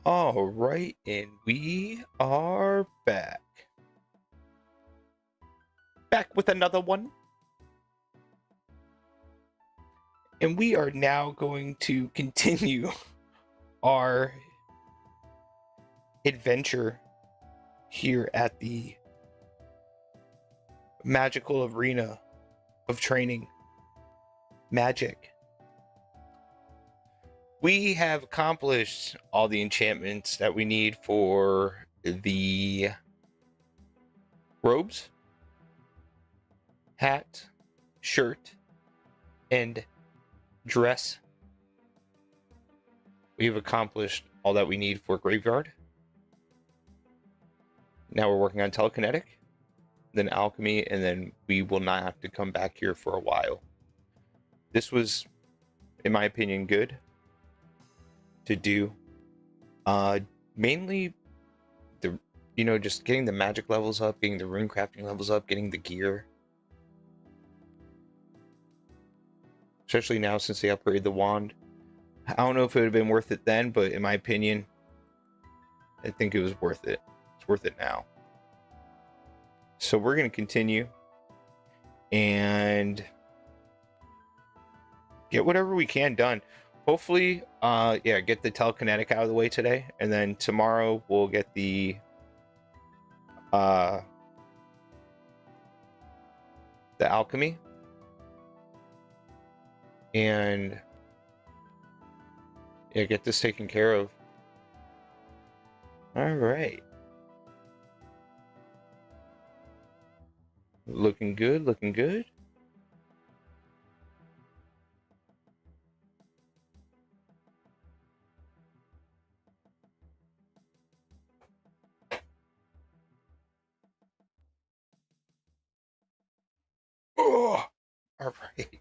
All right, and we are back. Back with another one. And we are now going to continue our adventure here at the magical arena of training. Magic. We have accomplished all the enchantments that we need for the robes, hat, shirt, and dress. We've accomplished all that we need for graveyard. Now we're working on telekinetic, then alchemy, and then we will not have to come back here for a while. This was, in my opinion, good to do. Mainly the just getting the magic levels up, getting the rune crafting levels up, getting the gear. Especially now since they upgraded the wand. I don't know if it would have been worth it then, but in my opinion, I think it was worth it. It's worth it now. So we're going to continue and get whatever we can done. Hopefully, get the telekinetic out of the way today, and then tomorrow we'll get the alchemy, and get this taken care of. All right, looking good, looking good. Oh, all right.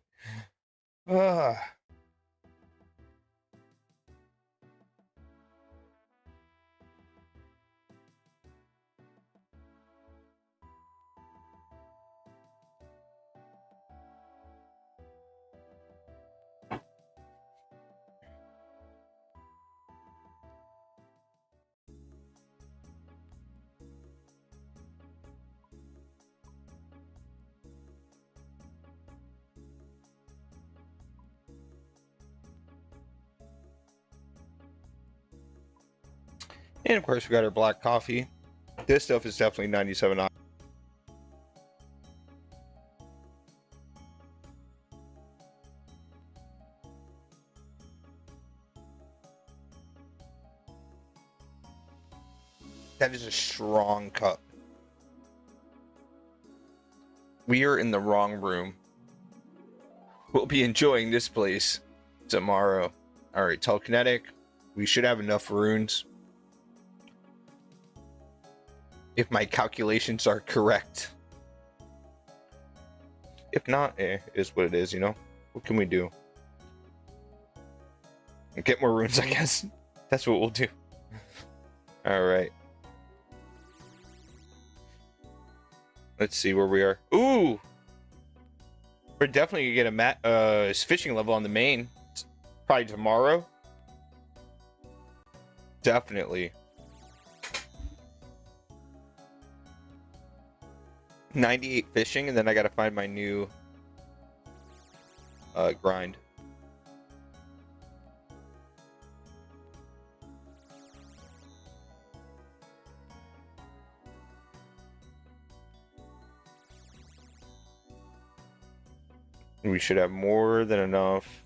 And of course, we got our black coffee. This stuff is definitely 97. That is a strong cup. We are in the wrong room. We'll be enjoying this place tomorrow. All right, telekinetic. We should have enough runes. If my calculations are correct. If not, is what it is, What can we do? Get more runes, I guess. That's what we'll do. All right. Let's see where we are. Ooh! We're definitely going to get a fishing level on the main. Probably tomorrow. Definitely. 98 fishing, and then I gotta find my new grind. We should have more than enough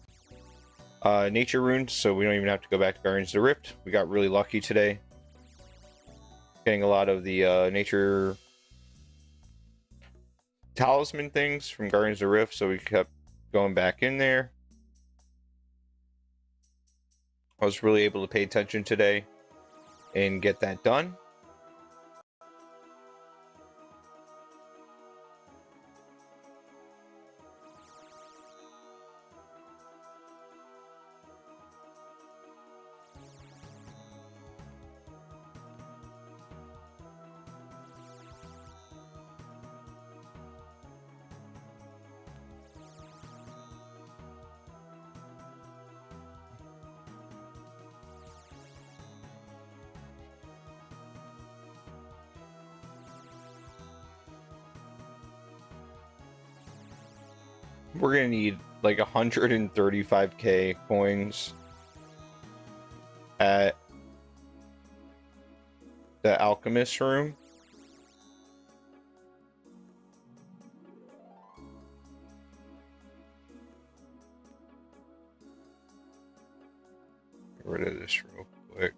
nature runes, so we don't even have to go back to Guardians of the Rift. We got really lucky today. Getting a lot of the nature talisman things from Guardians of the Rift, so we kept going back in there. I was really able to pay attention today and get that done. We're gonna need like 135k coins at the alchemist room. Get rid of this real quick.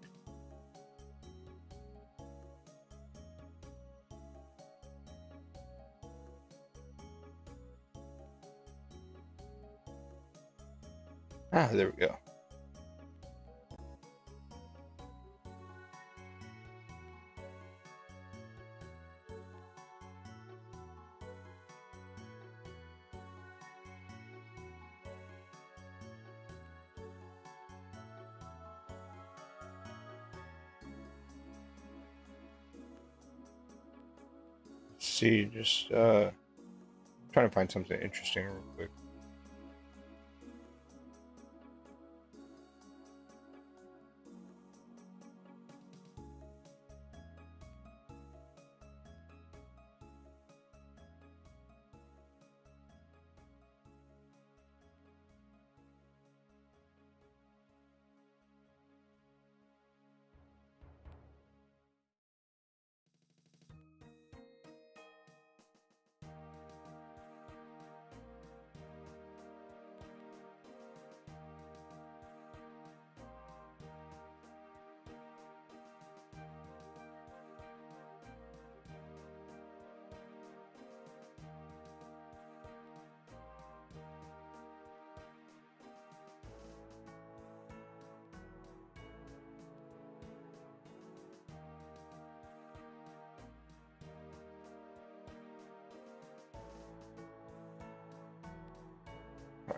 Ah, there we go. Let's see, just trying to find something interesting real quick.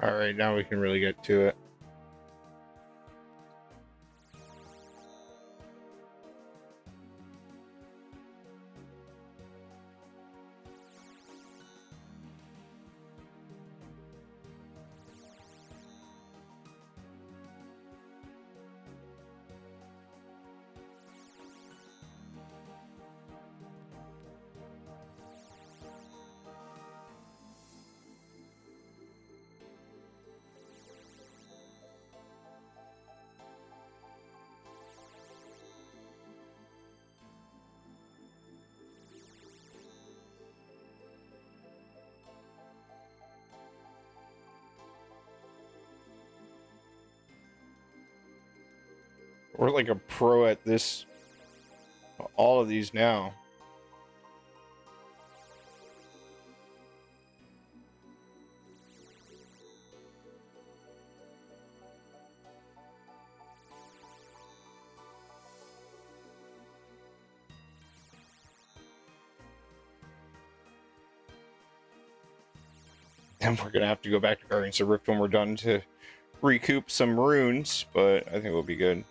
All right, now we can really get to it. We're like a pro at this, all of these now. And we're gonna have to go back to Guardians of Rift when we're done to recoup some runes, but I think we'll be good.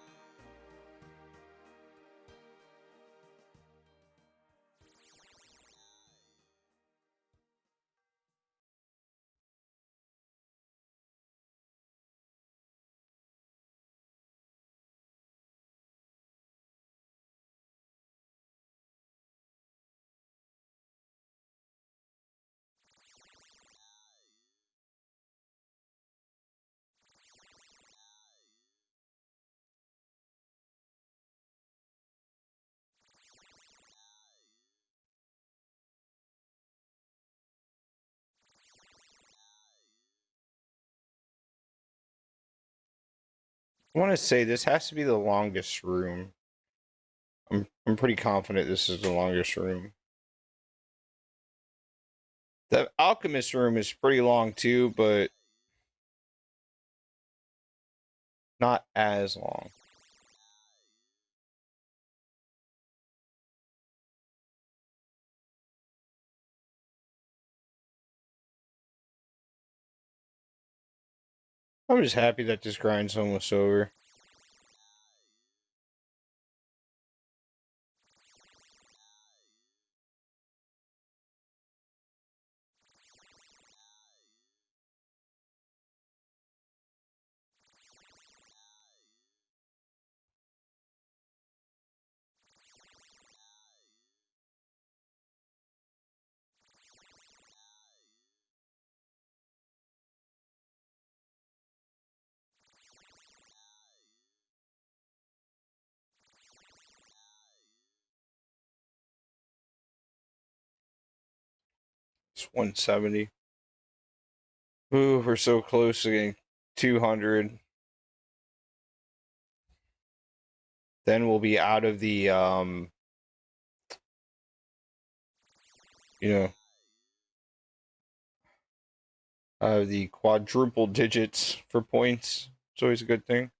I want to say this has to be the longest room. I'm pretty confident this is the longest room. The alchemist room is pretty long too, but not as long. I'm just happy that this grind's almost over. It's 170. Ooh, we're so close to getting 200. Then we'll be out of the you know, the quadruple digits for points. It's always a good thing.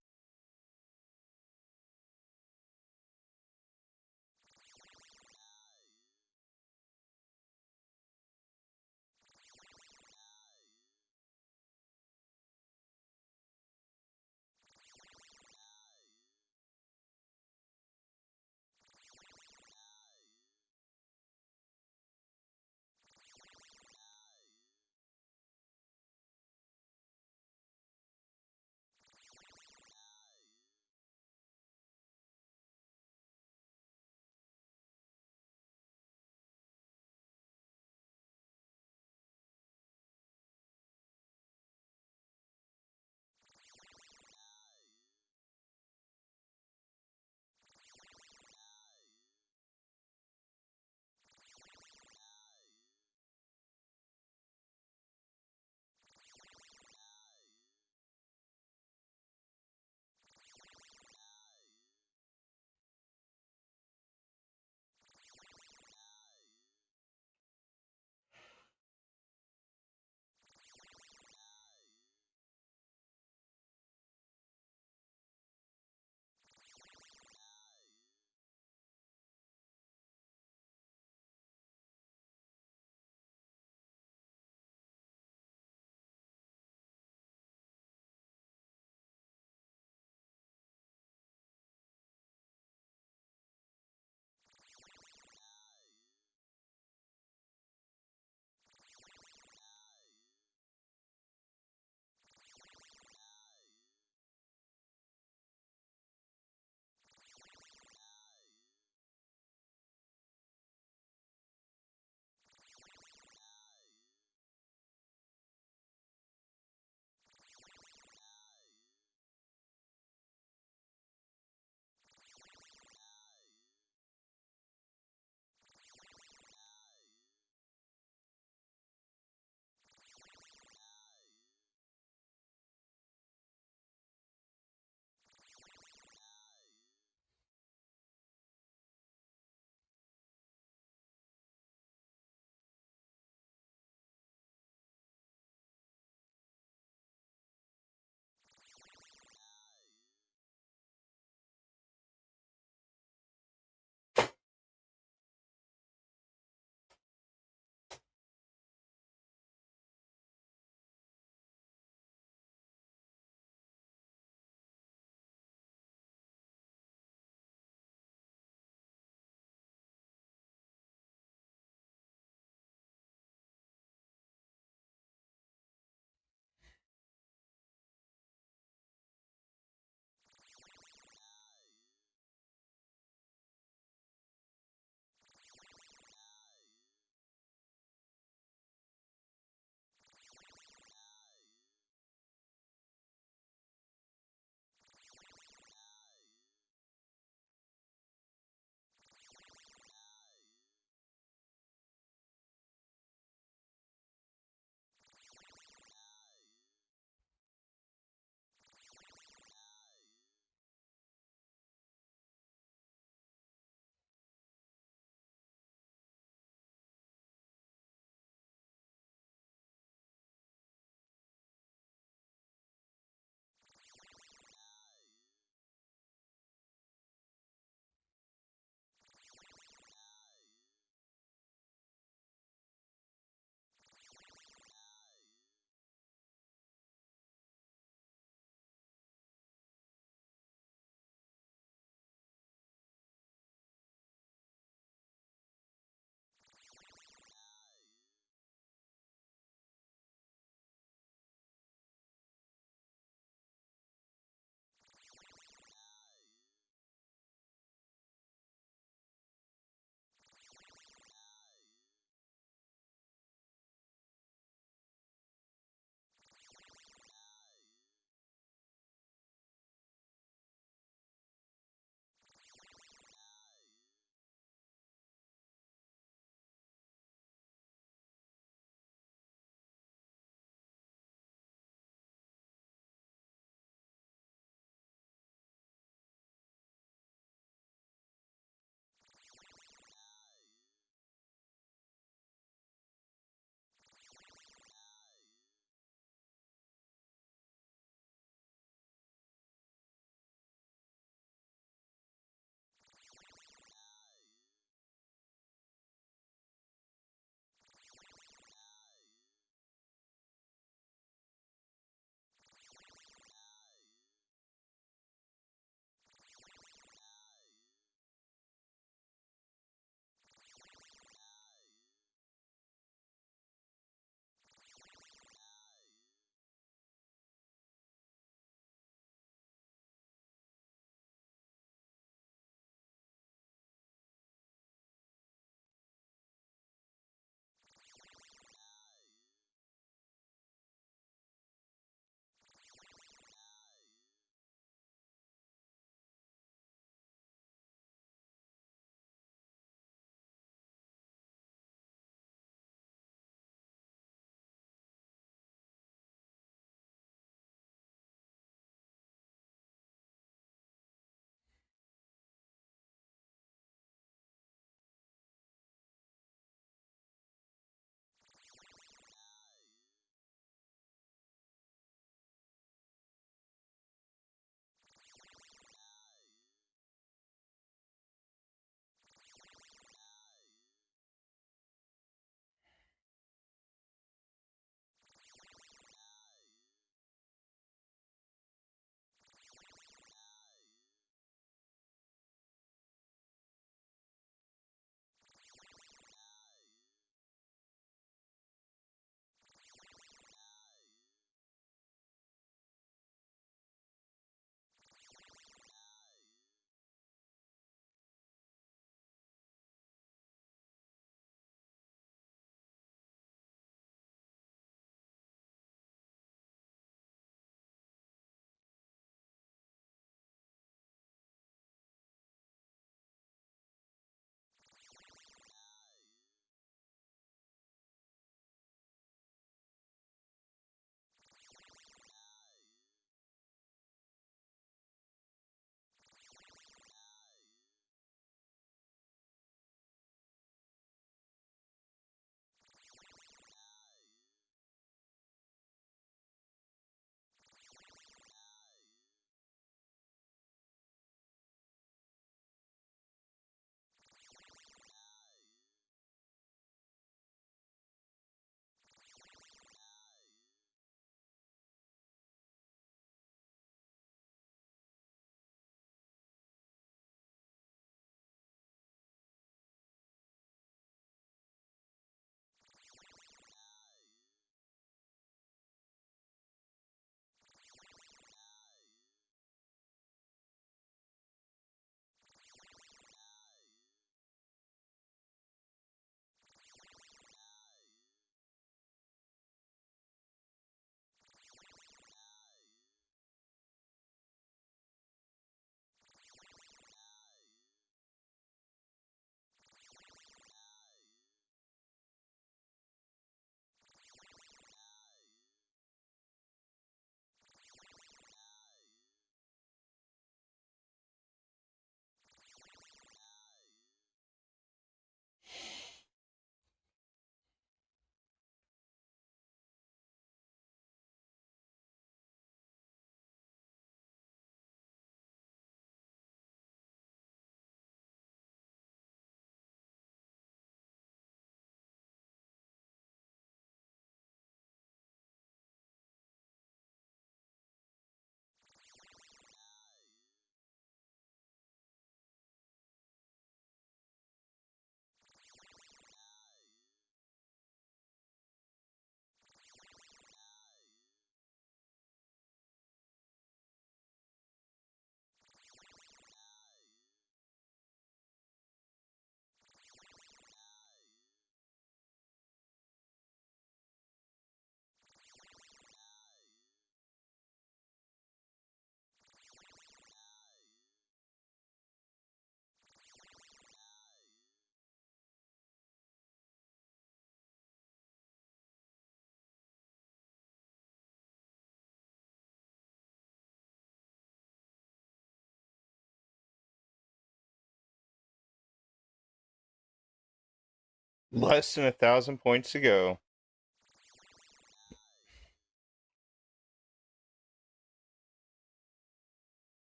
Less than 1,000 points to go.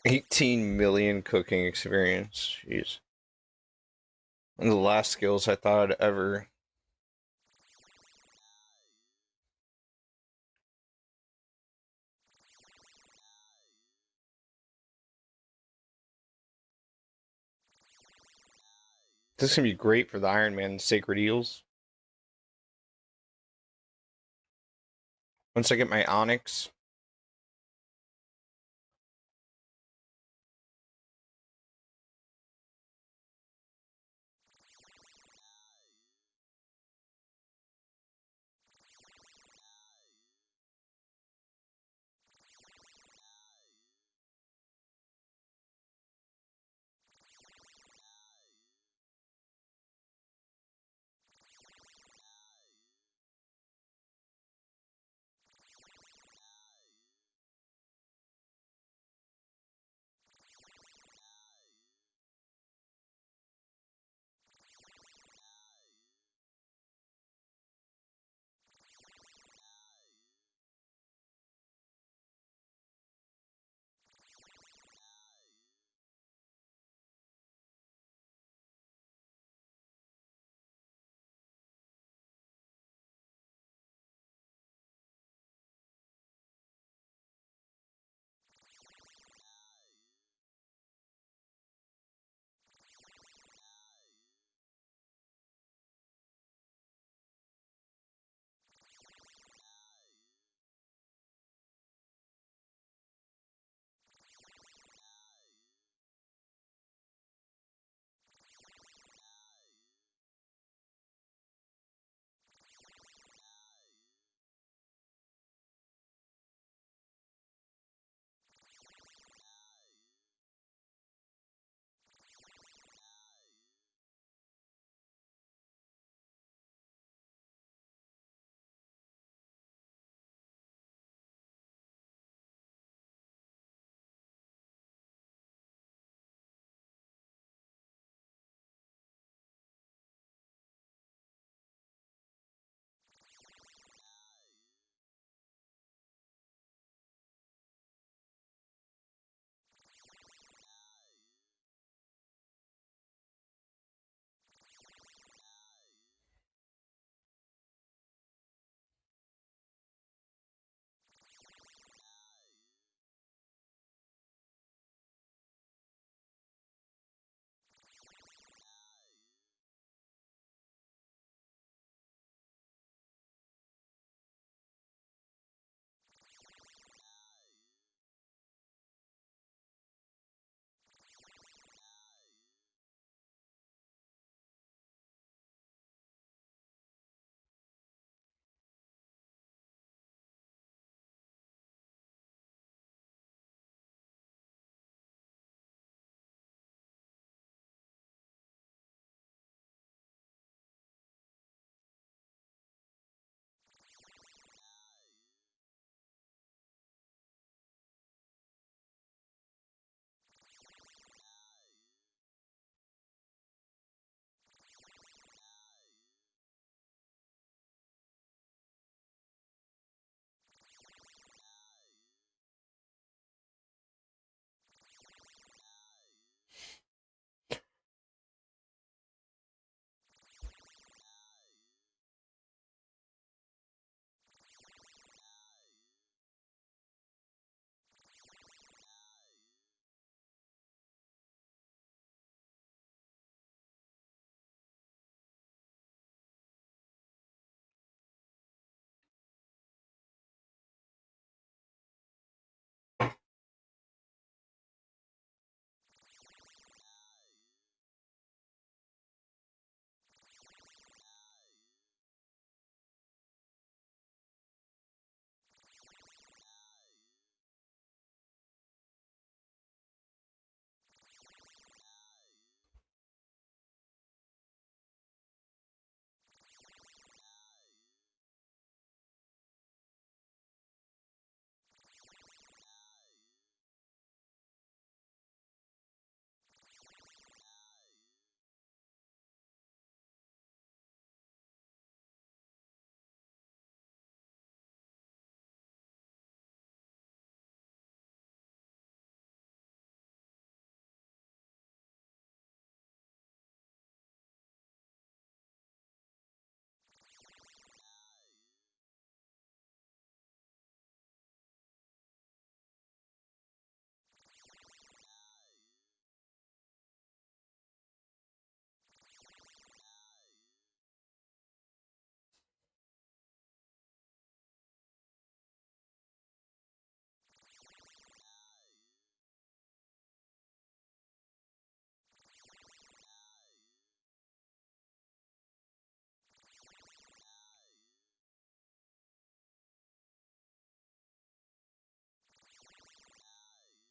18 million cooking experience. Jeez. One of the last skills I thought I'd ever. This is gonna be great for the Ironman Sacred Eels. Once I get my Onyx.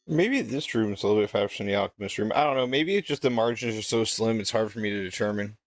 Maybe this room's a little bit faster than the Alchemist room. I don't know. Maybe it's just the margins are so slim, it's hard for me to determine.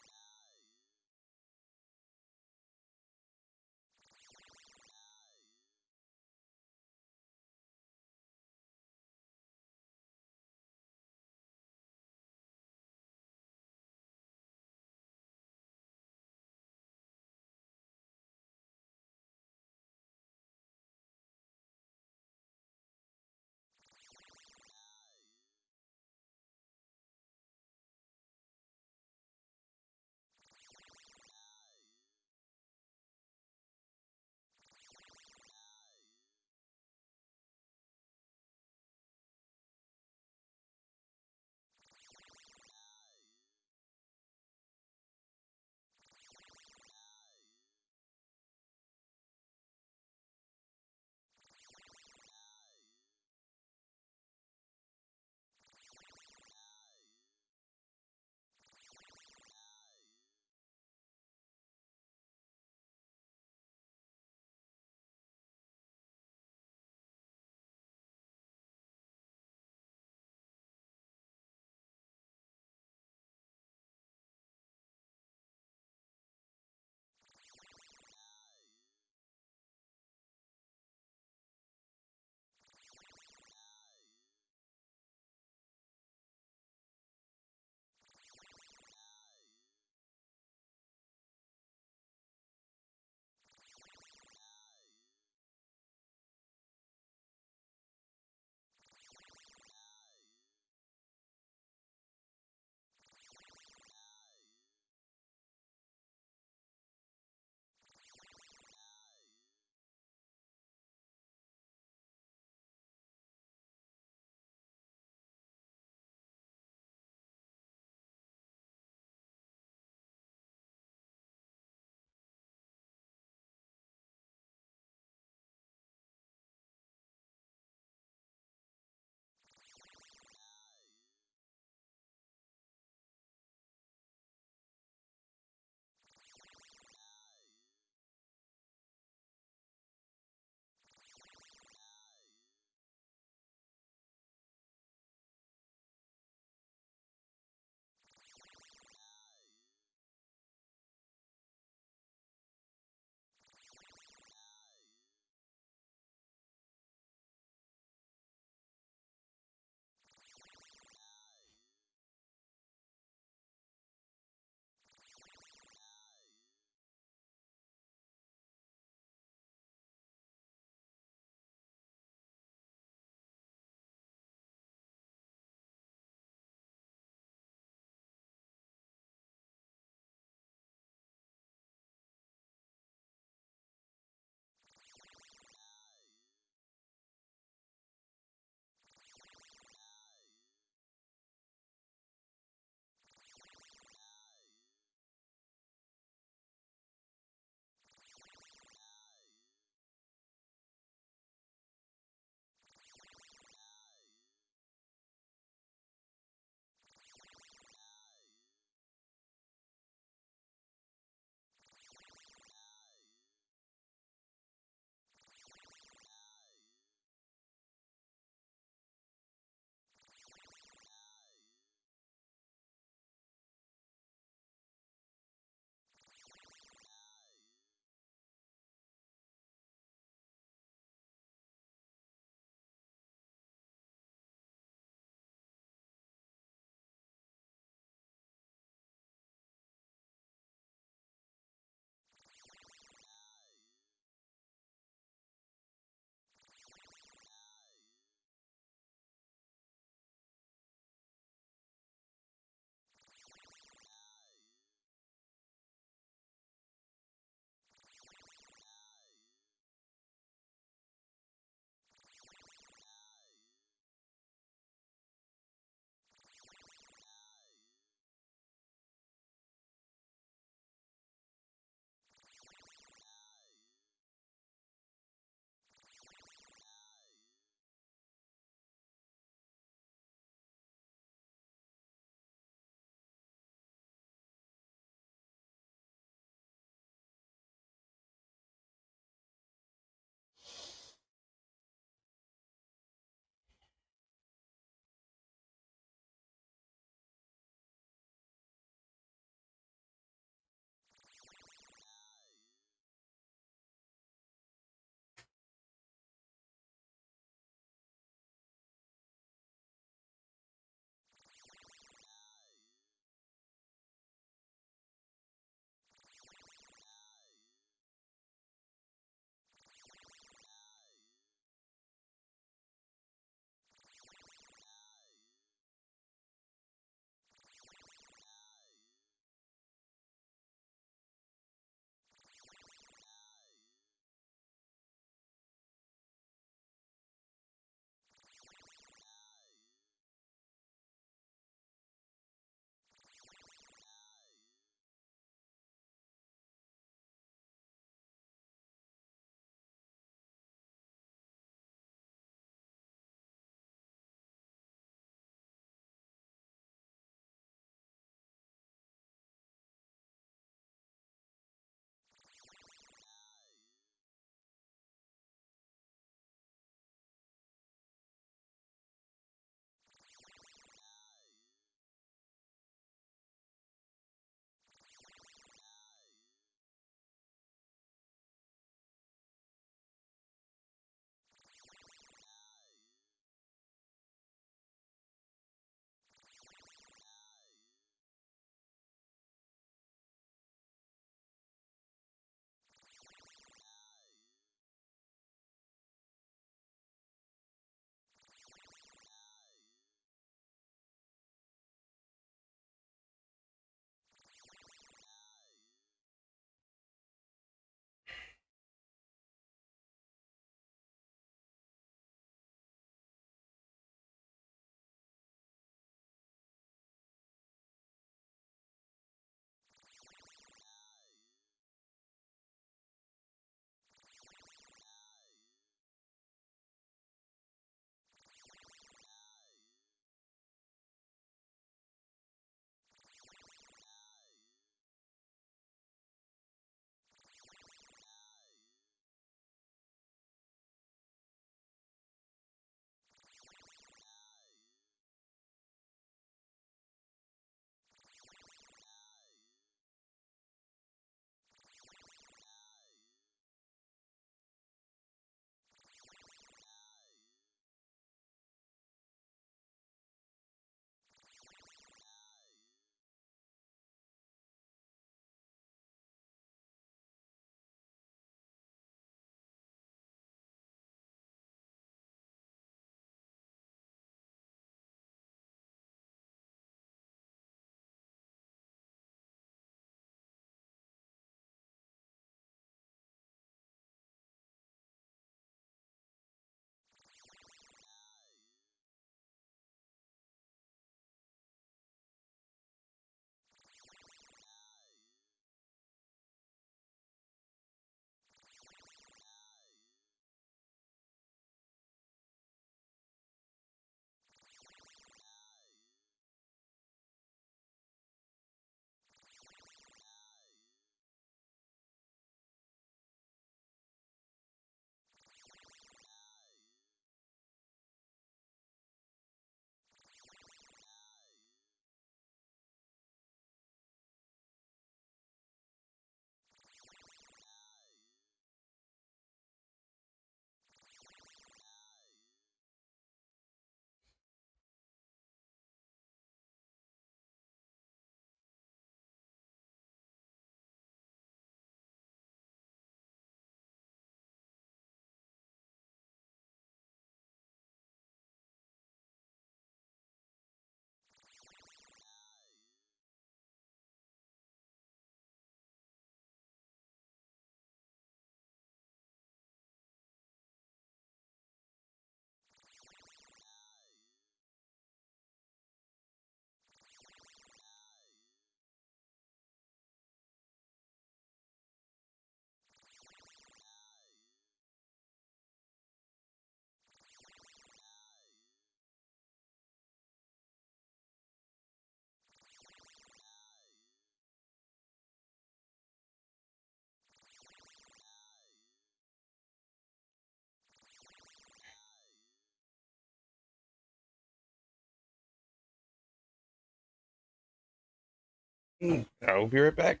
I'll be right back.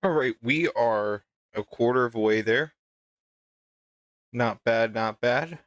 All right, we are a quarter of the way there. Not bad, not bad.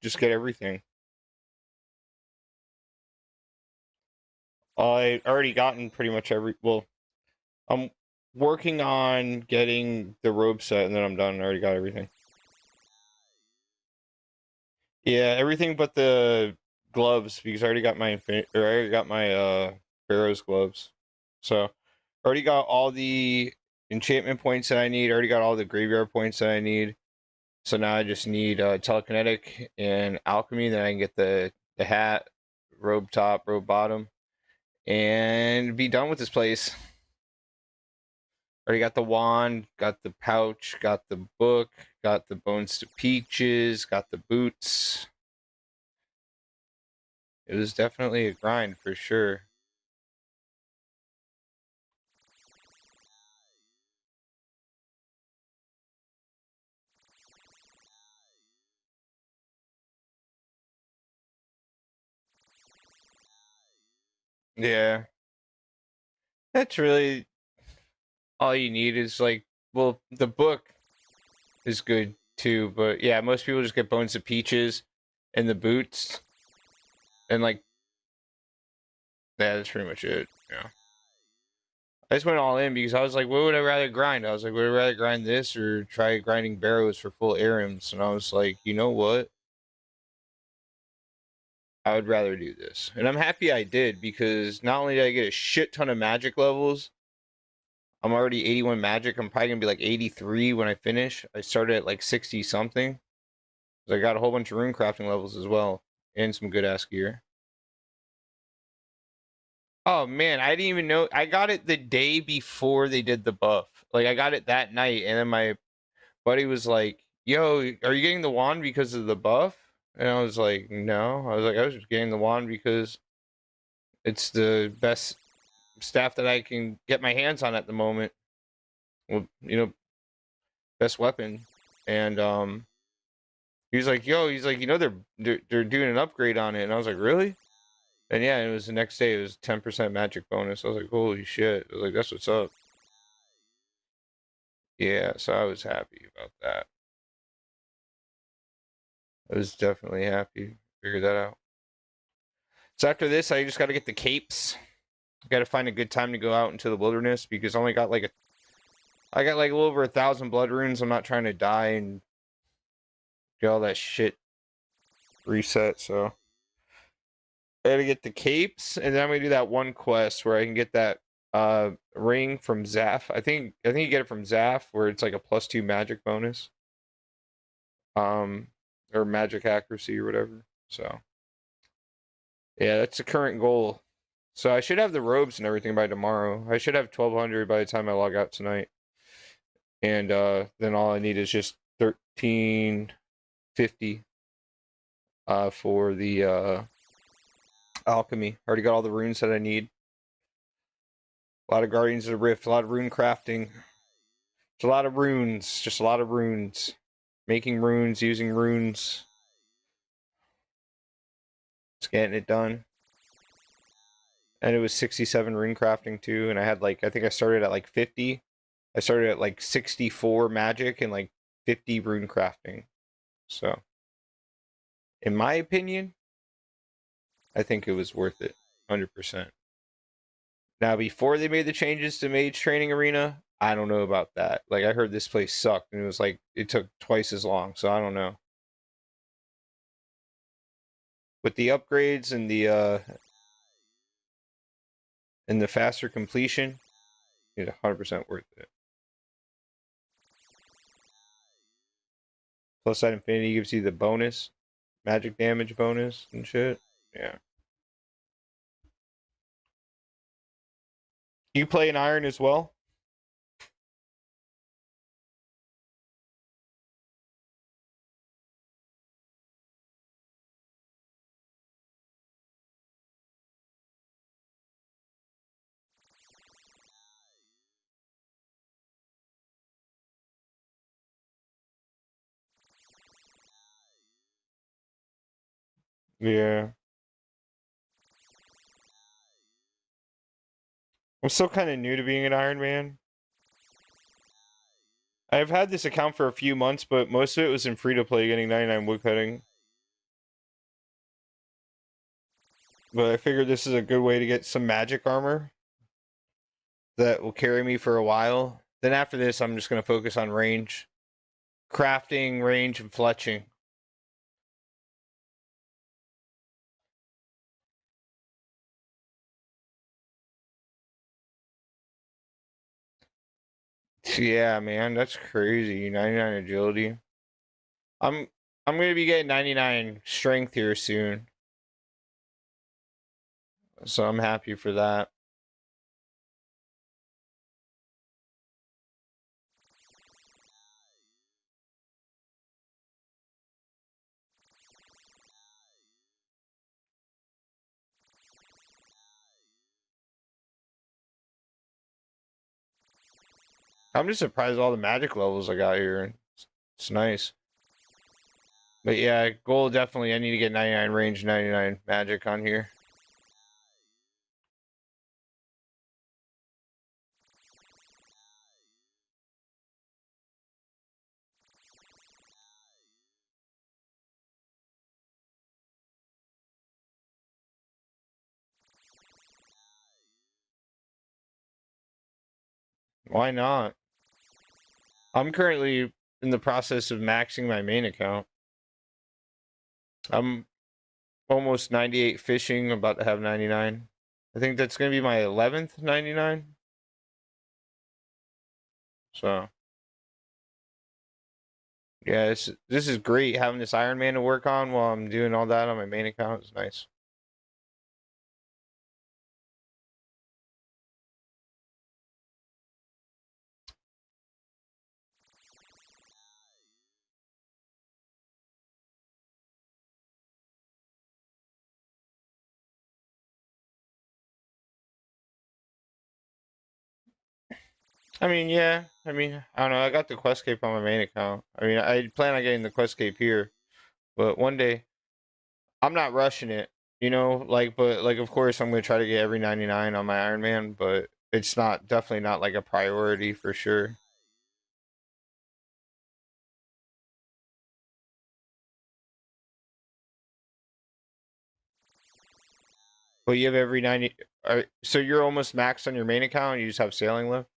Just get everything. I already gotten pretty much well, I'm working on getting the robe set and then I'm done. I already got everything. Yeah, everything but the gloves because I already got my Pharaoh's gloves. So, I already got all the enchantment points that I need. I already got all the graveyard points that I need. So now I just need telekinetic and alchemy. Then I can get the hat, robe top, robe bottom, and be done with this place. Already got the wand, got the pouch, got the book, got the bones to peaches, got the boots. It was definitely a grind for sure. Yeah. That's really all you need is like, well, the book is good too, but yeah, most people just get bones to peaches and the boots and like, yeah, that's pretty much it. Yeah. I just went all in because I was like, what would I rather grind? I was like, would I rather grind this or try grinding barrows for full ARAMs? And I was like, you know what? I would rather do this. And I'm happy I did because not only did I get a shit ton of magic levels, I'm already 81 magic. I'm probably going to be like 83 when I finish. I started at like 60 something. I got a whole bunch of rune crafting levels as well and some good ass gear. Oh man, I didn't even know. I got it the day before they did the buff. Like I got it that night and then my buddy was like, "Yo, are you getting the wand because of the buff?" And I was like, "No." I was like, "I was just getting the wand because it's the best staff that I can get my hands on at the moment. Well, best weapon." And he's like, "Yo," he's like, they're doing an upgrade on it." And I was like, "Really?" And yeah, it was the next day. It was 10% magic bonus. I was like, "Holy shit!" I was like, "That's what's up." Yeah, so I was happy about that. I was definitely happy to figure that out. So after this, I just got to get the capes. I got to find a good time to go out into the wilderness because I only got I got like a little over 1,000 blood runes. I'm not trying to die and get all that shit reset. So I got to get the capes, and then I'm gonna do that one quest where I can get that ring from Zaf. I think you get it from Zaf, where it's like a +2 magic bonus, um, or magic accuracy or whatever. So yeah, that's the current goal. So I should have the robes and everything by tomorrow. I should have 1,200 by the time I log out tonight. And then all I need is just 1,350 for the alchemy. Already got all the runes that I need. A lot of Guardians of the Rift, a lot of rune crafting. It's a lot of runes, just a lot of runes. Making runes, using runes. Just getting it done. And it was 67 rune crafting too, and I had like, I think I started at like 50. I started at like 64 magic and like 50 rune crafting. So, in my opinion, I think it was worth it. 100%. Now, before they made the changes to Mage Training Arena, I don't know about that. Like, I heard this place sucked, and it was like, it took twice as long, so I don't know. With the upgrades and the faster completion, it's 100% worth it. Plus, that Infinity gives you the bonus, magic damage bonus and shit. Yeah. You play an Iron as well? Yeah. I'm still kind of new to being an Iron Man. I've had this account for a few months, but most of it was in free to play getting 99 woodcutting. But I figured this is a good way to get some magic armor that will carry me for a while. Then after this, I'm just going to focus on range, crafting, range, and fletching. Yeah, man, that's crazy. 99 agility. I'm I'm gonna be getting 99 strength here soon, so I'm happy for that. I'm just surprised all the magic levels I got here. It's nice. But yeah, goal definitely. I need to get 99 range, 99 magic on here. Why not? I'm currently in the process of maxing my main account. I'm almost 98 fishing, about to have 99. I think that's going to be my 11th 99. So, yeah, this is great having this Ironman to work on while I'm doing all that on my main account. It's nice. I mean, yeah. I mean, I don't know. I got the quest cape on my main account. I mean, I plan on getting the quest cape here, but one day I'm not rushing it. You know, but of course I'm gonna try to get every 99 on my Iron Man, but it's not definitely not like a priority for sure. But you have every 90. So you're almost maxed on your main account. You just have sailing left.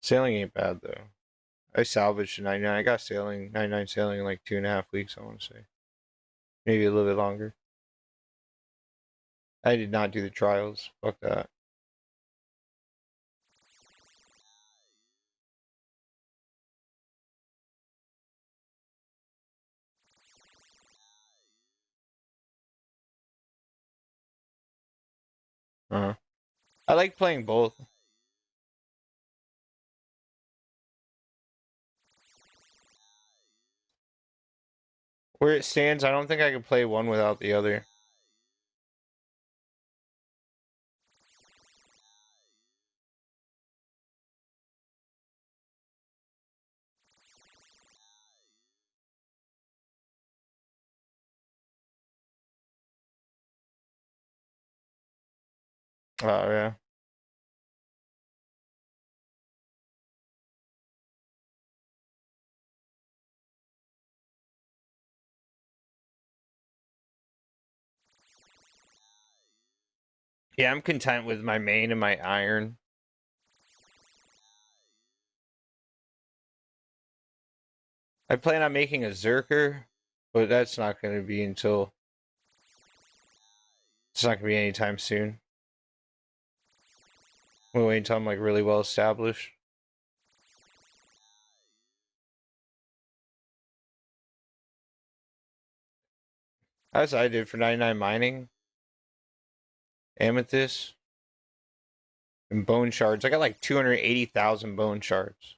Sailing ain't bad though. I salvaged a 99. I got sailing 99 sailing in like 2.5 weeks. I want to say maybe a little bit longer. I did not do the trials. Fuck that. Uh-huh. I like playing both. Where it stands, I don't think I could play one without the other. Oh yeah. Yeah, I'm content with my main and my iron. I plan on making a Zerker, but that's not going to be until it's not going to be anytime soon. We'll wait until I'm like really well established. As I did for 99 mining, amethyst, and bone shards. I got like 280,000 bone shards.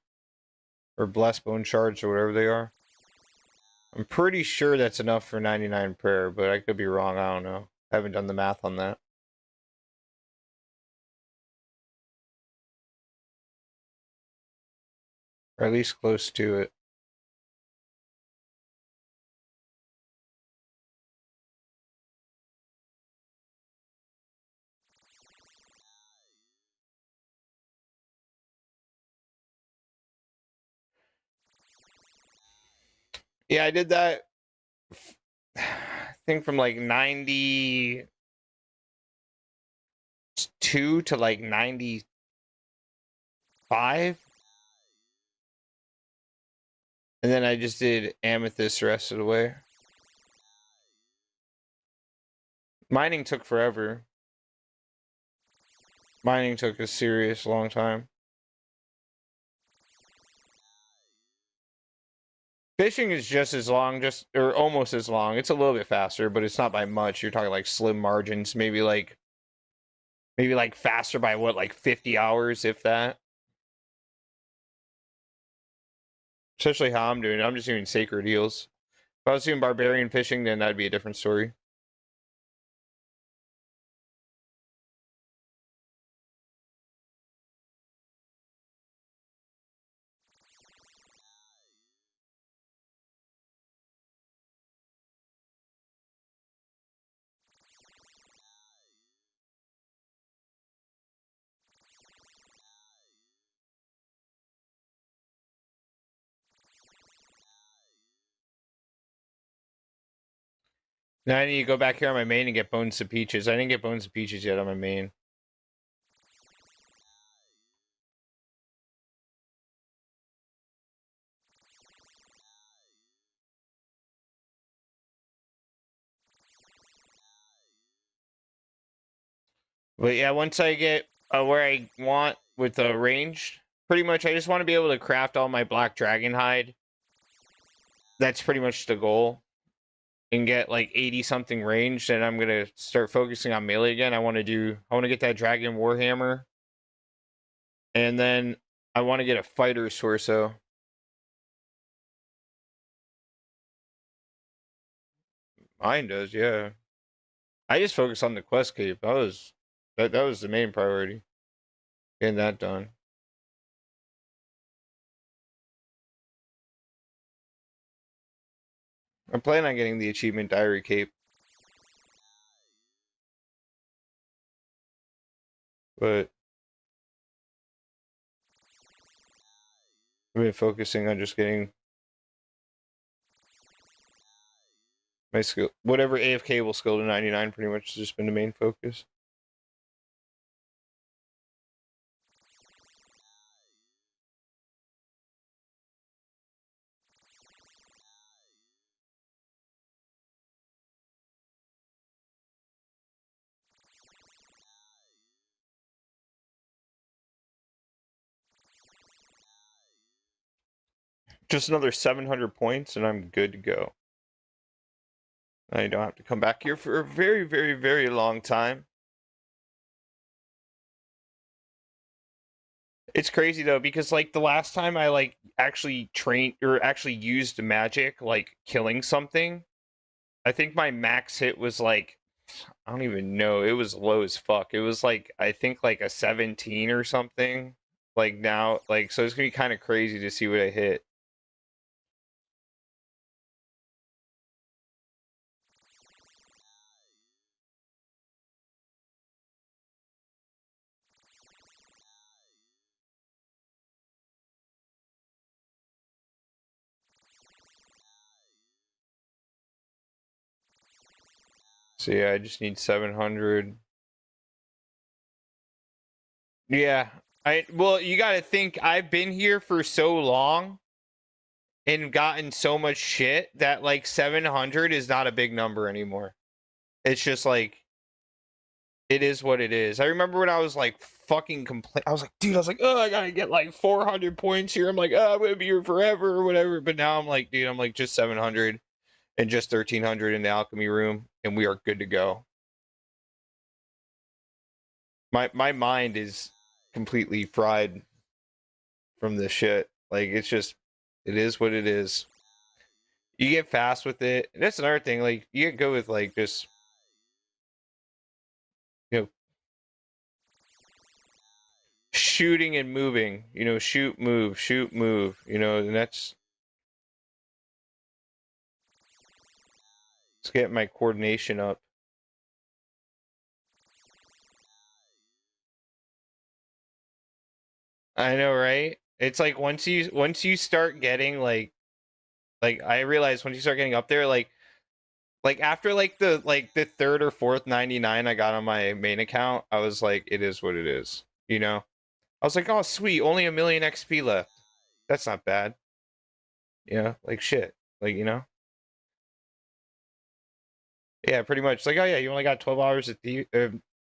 Or blessed bone shards or whatever they are. I'm pretty sure that's enough for 99 prayer, but I could be wrong. I don't know. I haven't done the math on that. Or at least close to it. Yeah, I did that. I think from like 92 to like 95. And then I just did amethyst the rest of the way. Mining took forever. Mining took a serious long time. Fishing is just as long, or almost as long. It's a little bit faster, but it's not by much. You're talking like slim margins, maybe like faster by what, like 50 hours, if that. Especially how I'm doing it. I'm just doing sacred heals. If I was doing barbarian fishing, then that'd be a different story. Now I need to go back here on my main and get bones of peaches. I didn't get bones of peaches yet on my main. But yeah, once I get where I want with the range, pretty much I just want to be able to craft all my black dragon hide. That's pretty much the goal. And get like 80 something range, and I'm gonna start focusing on melee again. I want to get that dragon warhammer. And then I want to get a fighter's torso. Mine does, yeah. I just focus on the quest cape. That was the main priority. Getting that done. I'm planning on getting the achievement diary cape. But I've been focusing on just getting my skill, whatever AFK will skill to 99, pretty much has just been the main focus. Just another 700 points and I'm good to go. I don't have to come back here for a very, very, very long time. It's crazy though, because like the last time I like actually trained or actually used magic, like killing something, I think my max hit was like, I don't even know, it was low as fuck. It was like, I think like a 17 or something. Like now, like, so it's gonna be kind of crazy to see what I hit. So yeah, I just need 700. Yeah. Well, you got to think I've been here for so long and gotten so much shit that like 700 is not a big number anymore. It's just like it is what it is. I remember when I was like fucking I was like, dude, I was like, oh, I got to get like 400 points here. I'm like, oh, I'm going to be here forever or whatever. But now I'm like, dude, I'm like just 700 and just 1300 in the alchemy room and we are good to go. My mind is completely fried from this shit. Like it's just, it is what it is. You get fast with it. And that's another thing. Like you can go with like just, you know, shooting and moving. You know, shoot, move. You know, and that's just getting my coordination up. I know, right? It's like once you start getting like Like I realized once you start getting up there, like after like the third or fourth 99 I got on my main account, I was like, it is what it is. You know? I was like, oh sweet, only 1,000,000 XP left. That's not bad. Yeah, like shit. Like, you know? Yeah, pretty much. Like, oh yeah, you only got 12 hours of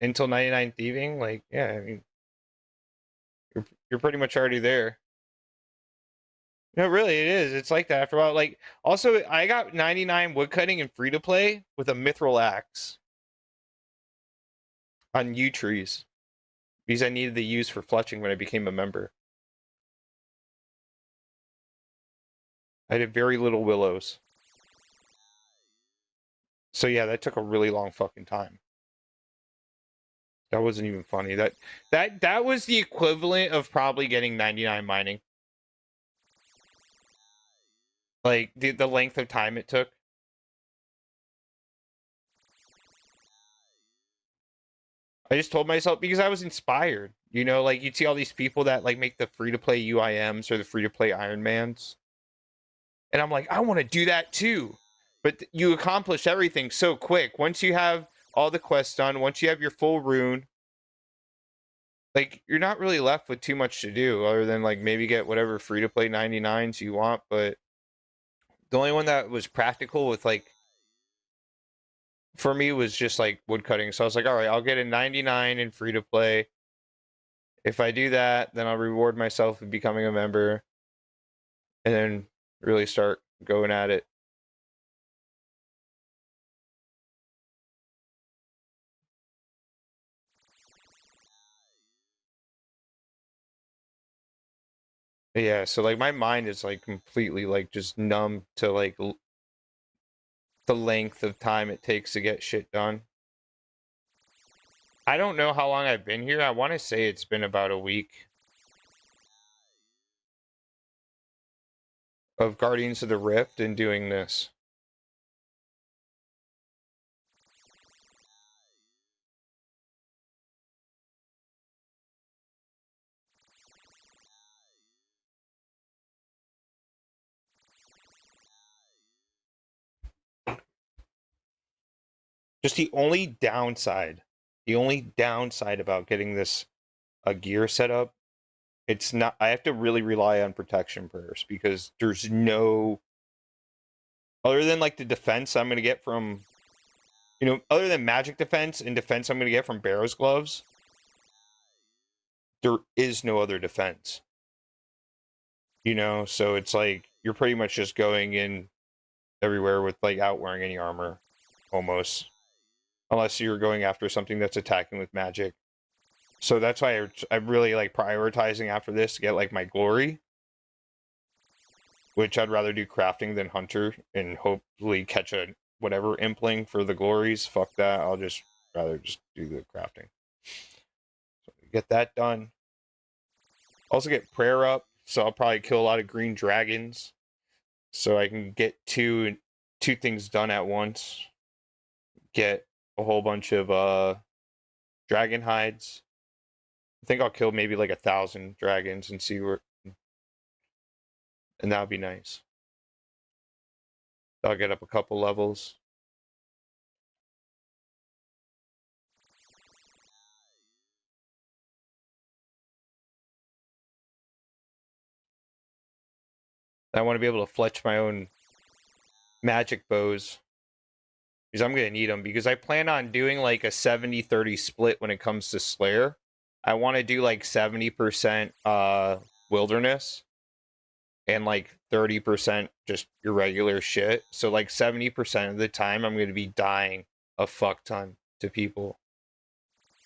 until 99 thieving. Like, yeah, I mean, you're pretty much already there. No, really, it is. It's like that after a while. Like, also, I got 99 woodcutting and free to play with a mithril axe on yew trees because I needed the yews for fletching when I became a member. I did very little willows. So yeah, that took a really long fucking time. That wasn't even funny. That was the equivalent of probably getting 99 mining. Like the length of time it took. I just told myself because I was inspired. You know, like you'd see all these people that like make the free to play UIMs or the free to play Ironmans. And I'm like, I want to do that too. But you accomplish everything so quick. Once you have all the quests done, once you have your full rune, like you're not really left with too much to do other than like maybe get whatever free to play 99s you want. But the only one that was practical with like for me was just like woodcutting. So I was like, all right, I'll get a 99 in free to play. If I do that, then I'll reward myself with becoming a member and then really start going at it. Yeah, so like my mind is like completely like just numb to like the length of time it takes to get shit done. I don't know how long I've been here. I want to say it's been about a week of Guardians of the Rift and doing this. Just the only downside about getting this a gear set up, it's not. I have to really rely on protection prayers because there's no other than like the defense I'm gonna get from, you know, other than magic defense and defense I'm gonna get from Barrow's gloves. There is no other defense. You know, so it's like you're pretty much just going in everywhere with like out wearing any armor, almost, unless you're going after something that's attacking with magic. So that's why I'm really like prioritizing after this to get like my glory, which I'd rather do crafting than hunter and hopefully catch a whatever impling for the glories. Fuck that. I'll just rather just do the crafting. So get that done. Also get prayer up, so I'll probably kill a lot of green dragons, so I can get two things done at once. Get a whole bunch of dragon hides. I think I'll kill maybe like 1,000 dragons and see where, and that would be nice. I'll get up a couple levels. I want to be able to fletch my own magic bows because I'm going to need them because I plan on doing like a 70-30 split when it comes to Slayer. I want to do like 70% wilderness and like 30% just your regular shit. So like 70% of the time I'm going to be dying a fuck ton to people.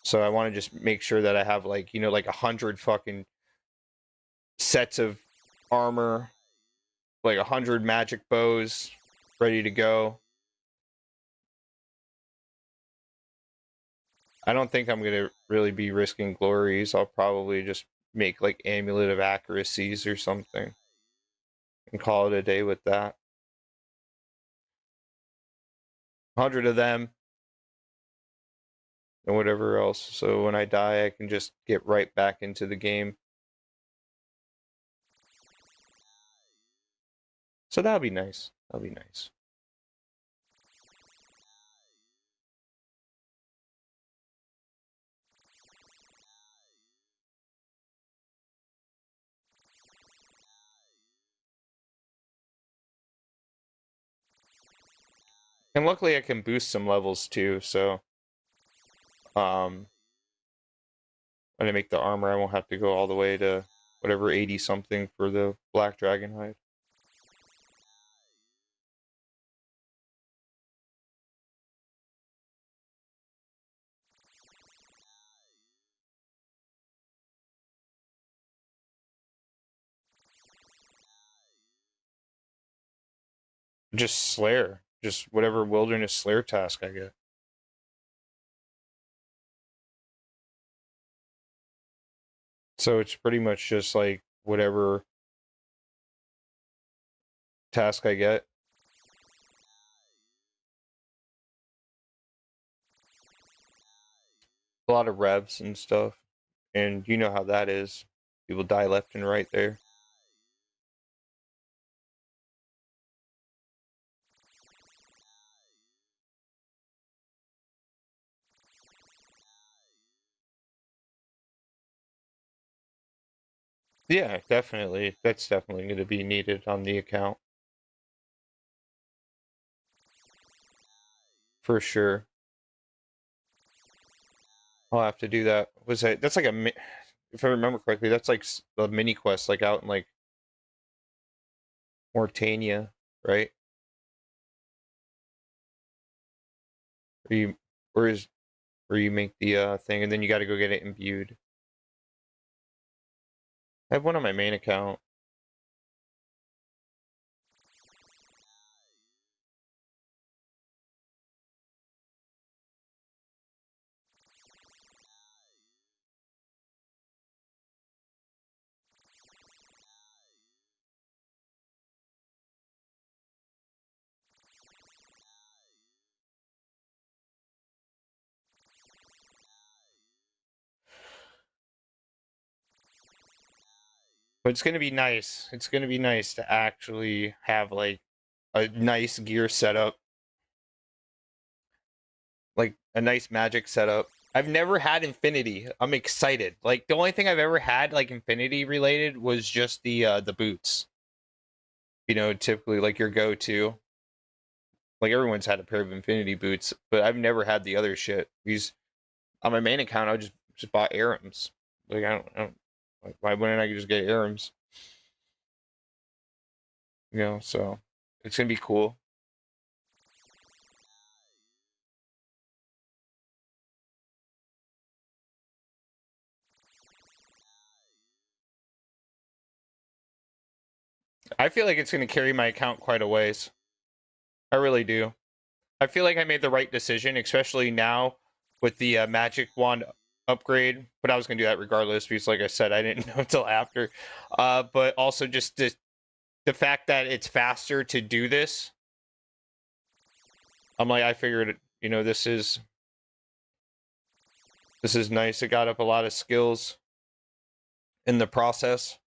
So I want to just make sure that I have like, you know, like 100 fucking sets of armor, like 100 magic bows ready to go. I don't think I'm going to really be risking glories. I'll probably just make like amulet of accuracies or something and call it a day with that. 100 of them and whatever else. So when I die, I can just get right back into the game. So that'll be nice. That'll be nice. And luckily I can boost some levels too, so when I make the armor I won't have to go all the way to whatever 80 something for the black dragon hide. Just Slayer. Just whatever wilderness Slayer task I get. So it's pretty much just like whatever task I get. A lot of revs and stuff. And you know how that is. People die left and right there. Yeah, definitely. That's definitely going to be needed on the account. For sure. I'll have to do that. Was that that's like a if I remember correctly, that's like a mini quest like out in like Mauritania, right? Where you where is where you make the thing and then you got to go get it imbued. I have one on my main account. But it's gonna be nice. It's gonna be nice to actually have like a nice gear setup, like a nice magic setup. I've never had Infinity. I'm excited. Like the only thing I've ever had like Infinity related was just the boots. You know, typically like your go-to. Like everyone's had a pair of Infinity boots, but I've never had the other shit. These on my main account, I just bought Arams. Like I don't like, why wouldn't I just get Arams? You know, so it's gonna be cool. I feel like it's gonna carry my account quite a ways. I really do. I feel like I made the right decision, especially now with the magic wand upgrade. But I was gonna do that regardless because, like I said, I didn't know until after. But also just the fact that it's faster to do this. I'm like, I figured, you know, this is nice. It got up a lot of skills in the process.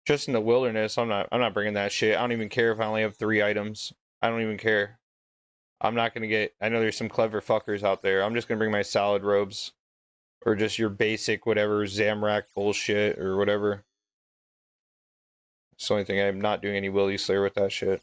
Just in the wilderness, I'm not bringing that shit. I don't even care if I only have 3 items. I don't even care. I'm not gonna get. I know there's some clever fuckers out there. I'm just gonna bring my salad robes, or just your basic whatever Zamrak bullshit or whatever. It's the only thing. I'm not doing any Willy Slayer with that shit.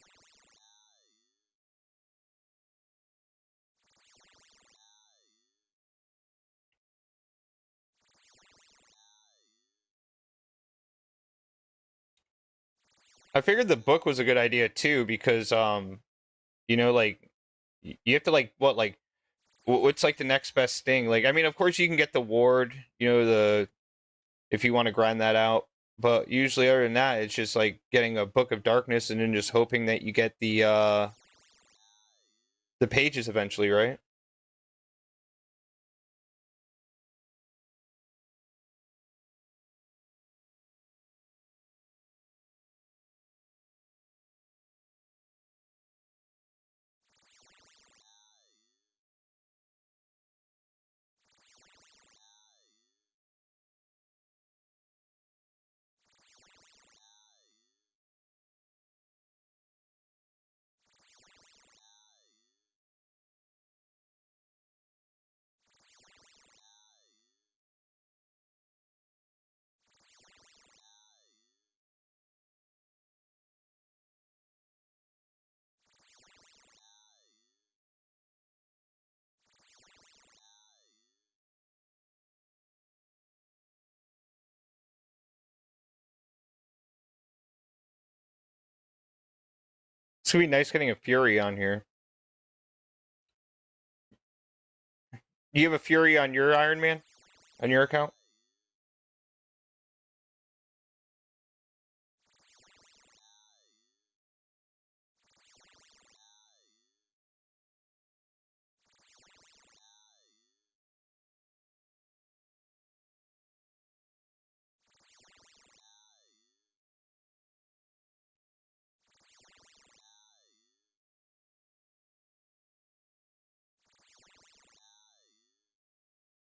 I figured the book was a good idea too because you know, like you have to like what like what's like the next best thing? Like, I mean, of course you can get the ward, you know, the if you want to grind that out. But usually, other than that, it's just like getting a book of darkness and then just hoping that you get the pages eventually, right? It's gonna be nice getting a Fury on here. Do you have a Fury on your Ironman? On your account?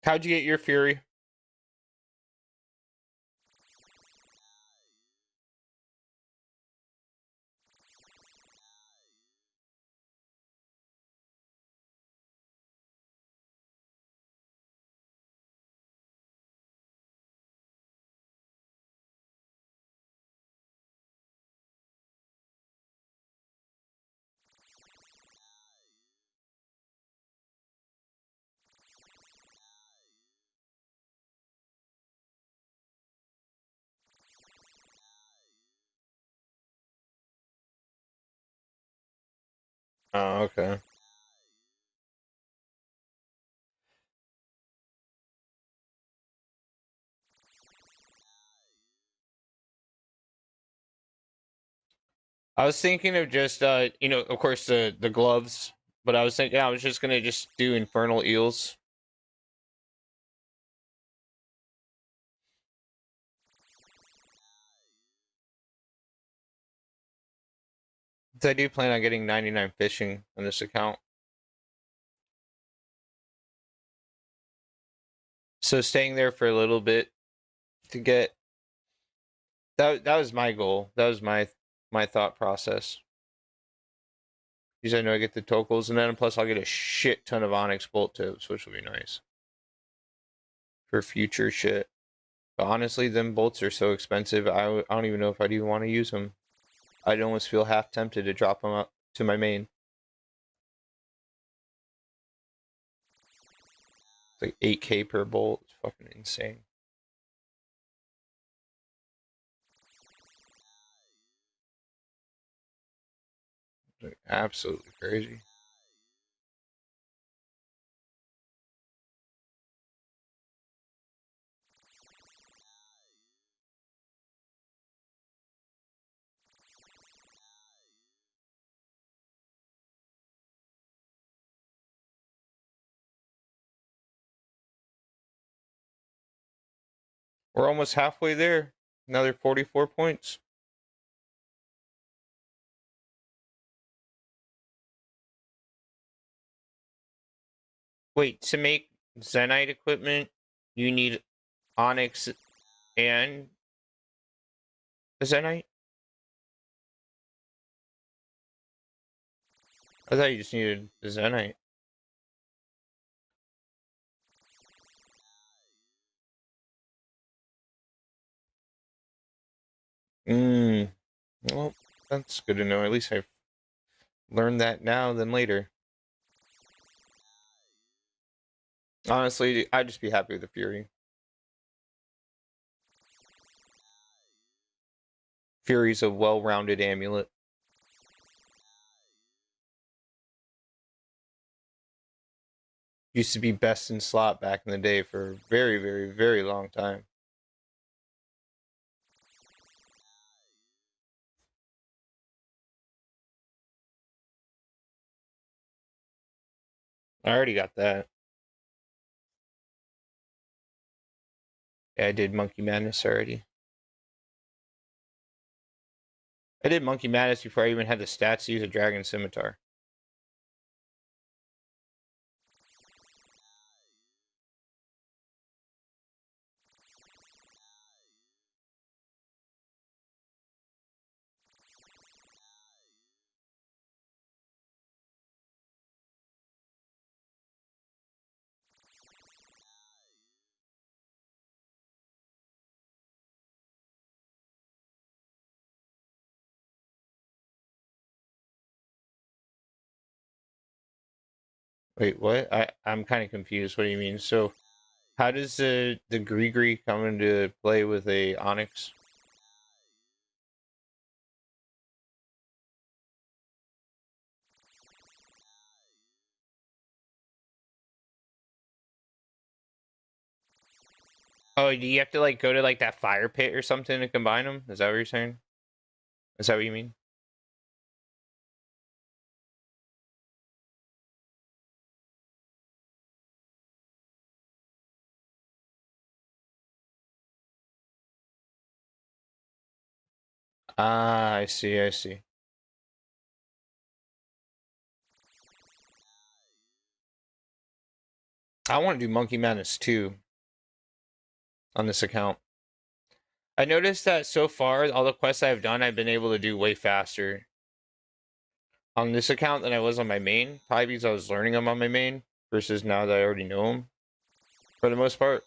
How'd you get your Fury? Oh, okay. I was thinking of just of course the gloves, but I was thinking I was just gonna just do infernal eels. So I do plan on getting 99 fishing on this account. So staying there for a little bit to get that was my goal. That was my thought process. Because I know I get the tokals, and then plus I'll get a shit ton of Onyx bolt tips, which will be nice for future shit. But honestly, them bolts are so expensive. I don't even know if I'd even want to use them. I'd almost feel half tempted to drop them up to my main. It's like 8K per bolt. It's fucking insane. Like, absolutely crazy. We're almost halfway there. Another 44 points. Wait, to make Zenite equipment, you need Onyx and a Zenite? I thought you just needed the Zenite. Mmm. Well, that's good to know. At least I've learned that now than later. Honestly, I'd just be happy with the Fury. Fury's a well-rounded amulet. Used to be best in slot back in the day for a very, very, very long time. I already got that. Yeah, I did Monkey Madness already. I did Monkey Madness before I even had the stats to use a Dragon Scimitar. Wait, what? I'm kind of confused. What do you mean? So, how does the Grigri come into play with a Onyx? Oh, do you have to like go to like that fire pit or something to combine them? Is that what you're saying? Is that what you mean? Ah, I see, I see. I want to do Monkey Madness 2 on this account. I noticed that so far, all the quests I've done, I've been able to do way faster on this account than I was on my main. Probably because I was learning them on my main versus now that I already know them. For the most part.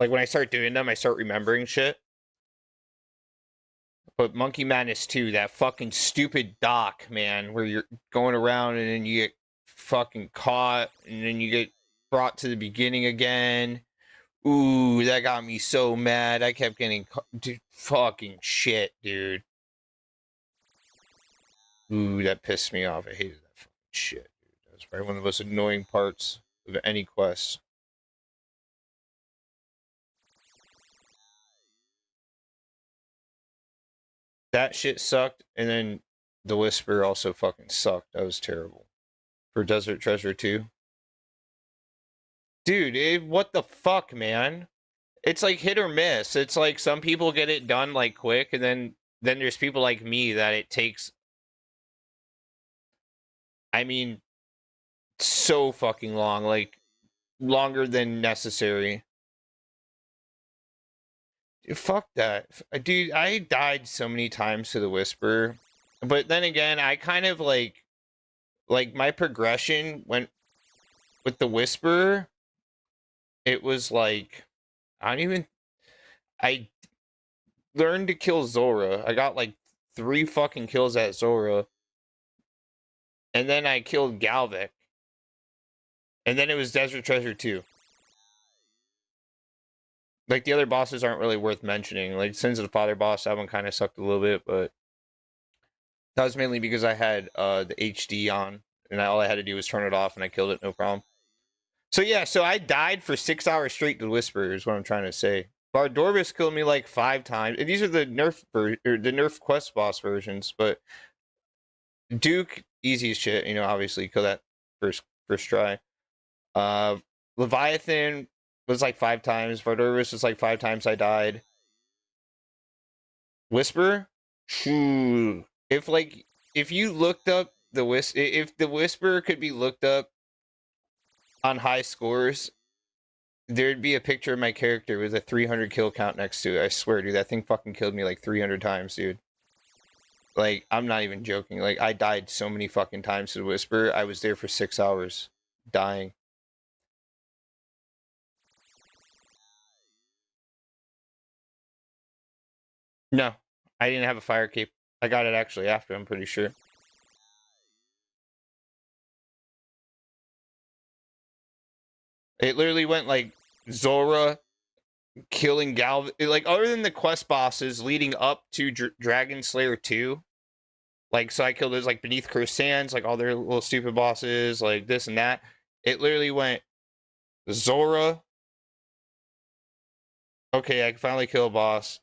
Like when I start doing them, I start remembering shit. But Monkey Madness 2, that fucking stupid dock, man, where you're going around and then you get fucking caught and then you get brought to the beginning again. Ooh, that got me so mad. I kept getting dude, fucking shit, dude. Ooh, that pissed me off. I hated that fucking shit, dude. That's probably one of the most annoying parts of any quest. That shit sucked, and then the Whisper also fucking sucked. That was terrible. For Desert Treasure 2. Dude, what the fuck, man? It's like hit or miss. It's like some people get it done like quick, and then there's people like me that it takes, I mean, so fucking long, like longer than necessary. Fuck that. Dude, I died so many times to the Whisper. But then again, I kind of like my progression went with the Whisper. It was like I don't even I learned to kill Zora. I got like 3 fucking kills at Zora. And then I killed Galvik. And then it was Desert Treasure 2. Like the other bosses aren't really worth mentioning. Like Sins of the Father boss, that one kind of sucked a little bit, but that was mainly because I had the HD on, and all I had to do was turn it off, and I killed it, no problem. So yeah, so I died for 6 hours straight to Whisper, is what I'm trying to say. Bardorvis killed me like 5 times. And these are the nerf quest boss versions, but Duke, easy as shit, you know, obviously, kill that first try. Uh, Leviathan was like 5 times. Bardorvis was like 5 times I died. Whisper, if like if you looked up the if the Whisper could be looked up on high scores, there'd be a picture of my character with a 300 kill count next to it. I swear, dude, that thing fucking killed me like 300 times, dude. Like, I'm not even joking. Like, I died so many fucking times to the Whisper. I was there for 6 hours, dying. No, I didn't have a fire cape. I got it actually after, I'm pretty sure. It literally went like Zora killing like other than the quest bosses leading up to Dragon Slayer 2. Like, so I killed those like Beneath Cursed Sands, like all their little stupid bosses, like this and that. It literally went Zora. Okay, I can finally kill a boss.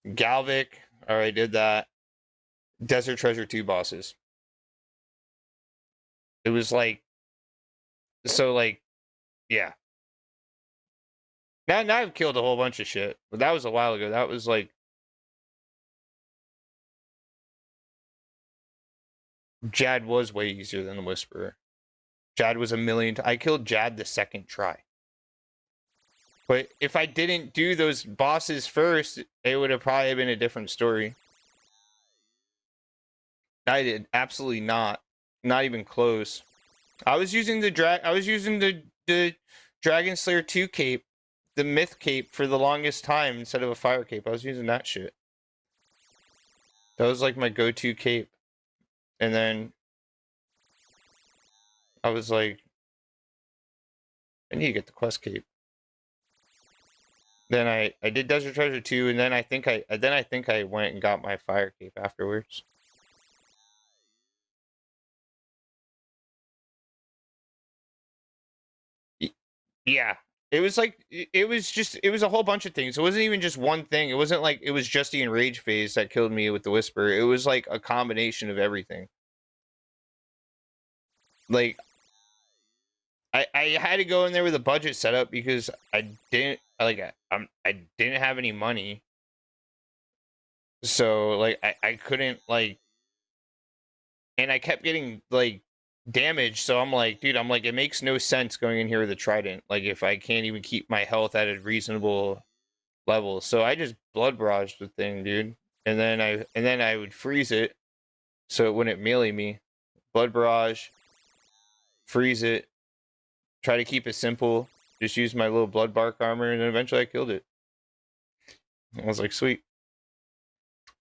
Galvik. Alright, did that. Desert Treasure 2 bosses. It was like, so like, yeah. Now I've killed a whole bunch of shit, but that was a while ago. That was like, Jad was way easier than the Whisperer. Jad was a million. I killed Jad the second try. But if I didn't do those bosses first, it would have probably been a different story. I did absolutely not. Not even close. I was using the Dragon Slayer 2 cape, the myth cape for the longest time instead of a fire cape. I was using that shit. That was like my go-to cape. And then I was like, I need to get the quest cape. Then I did Desert Treasure 2, and then I think I went and got my fire cape afterwards. Yeah, It was like it was a whole bunch of things. It wasn't even just one thing. It wasn't like it was just the enrage phase that killed me with the whisper. It was like a combination of everything. Like I had to go in there with a budget setup because I didn't I didn't have any money. So like I couldn't like, and I kept getting like damaged. So I'm like, dude, I'm like, it makes no sense going in here with a trident. Like if I can't even keep my health at a reasonable level. So I just blood barraged the thing, dude. And then I would freeze it so it wouldn't melee me. Blood barrage, freeze it, try to keep it simple. Just use my little blood bark armor, and then eventually I killed it. I was like, sweet.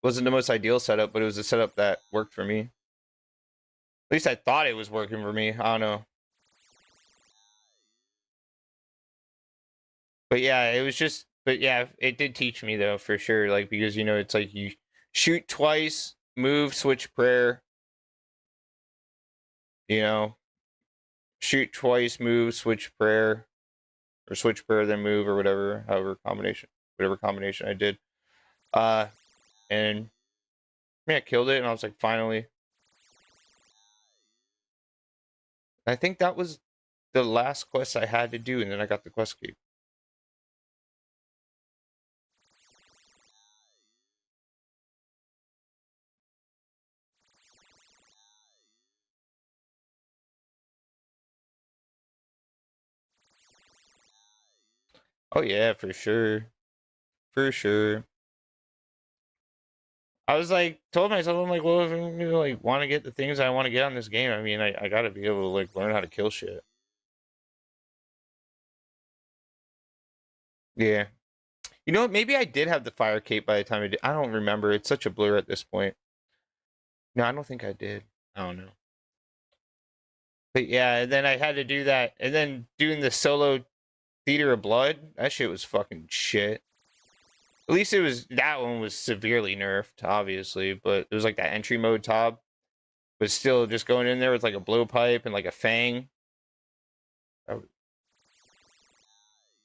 Wasn't the most ideal setup, but it was a setup that worked for me. At least I thought it was working for me. I don't know. But yeah, it was just, but yeah, it did teach me though, for sure. Like, because, you know, it's like you shoot twice, move, switch prayer, you know, shoot twice, move, switch prayer, or switch prayer, then move, or whatever, whatever combination I did. And yeah, I killed it, and I was like, finally. I think that was the last quest I had to do, and then I got the quest key. Oh yeah, for sure. For sure. I was like, told myself, I'm like, well, if I'm gonna like want to get the things I want to get on this game, I mean, I gotta be able to like learn how to kill shit. Yeah. You know what? Maybe I did have the fire cape by the time I did. I don't remember. It's such a blur at this point. No, I don't think I did. I don't know. But yeah, and then I had to do that, and then doing the solo Theater of Blood, that shit was fucking shit. At least that one was severely nerfed, obviously, but it was like that entry mode top. But still, just going in there with like a blowpipe and like a fang. I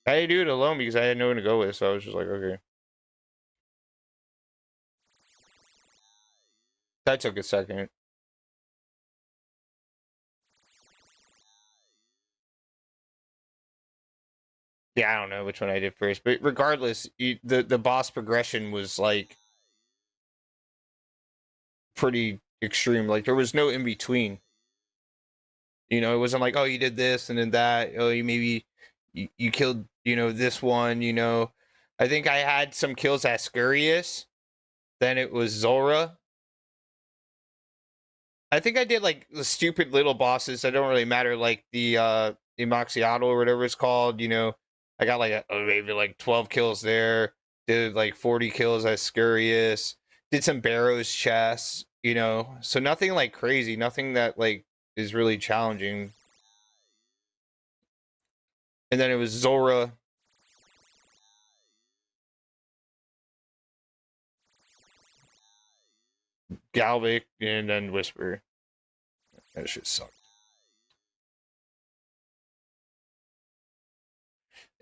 had to do it alone because I had no one to go with, so I was just like, okay. That took a second. Yeah, I don't know which one I did first, but regardless, the boss progression was like pretty extreme. Like there was no in between. You know, it wasn't like, oh, you did this and then that. Oh, you killed, you know, this one. You know, I think I had some kills at Scurious. Then it was Zora. I think I did like the stupid little bosses that don't really matter, like the Moxiato or whatever it's called. You know, I got like maybe like 12 kills there. Did like 40 kills at Scurious. Did some Barrows chests. You know, so nothing like crazy. Nothing that like is really challenging. And then it was Zora. Galvic, and then Whisper. That shit sucked.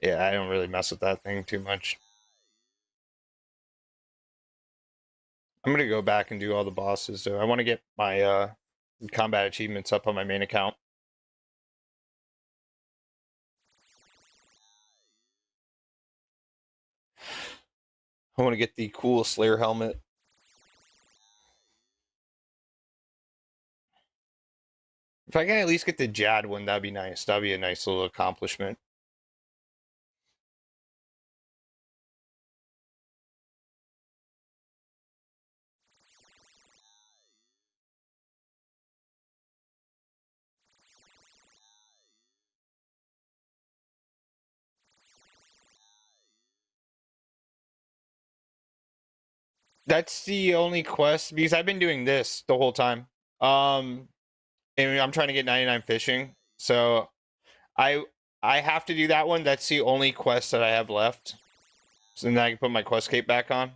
Yeah, I don't really mess with that thing too much. I'm gonna go back and do all the bosses, so I want to get my combat achievements up on my main account. I want to get the cool Slayer helmet. If I can at least get the Jad one, that'd be nice. That'd be a nice little accomplishment. That's the only quest because I've been doing this the whole time. And I'm trying to get 99 fishing, so I I have to do that one. That's the only quest that I have left. So then I can put my quest cape back on.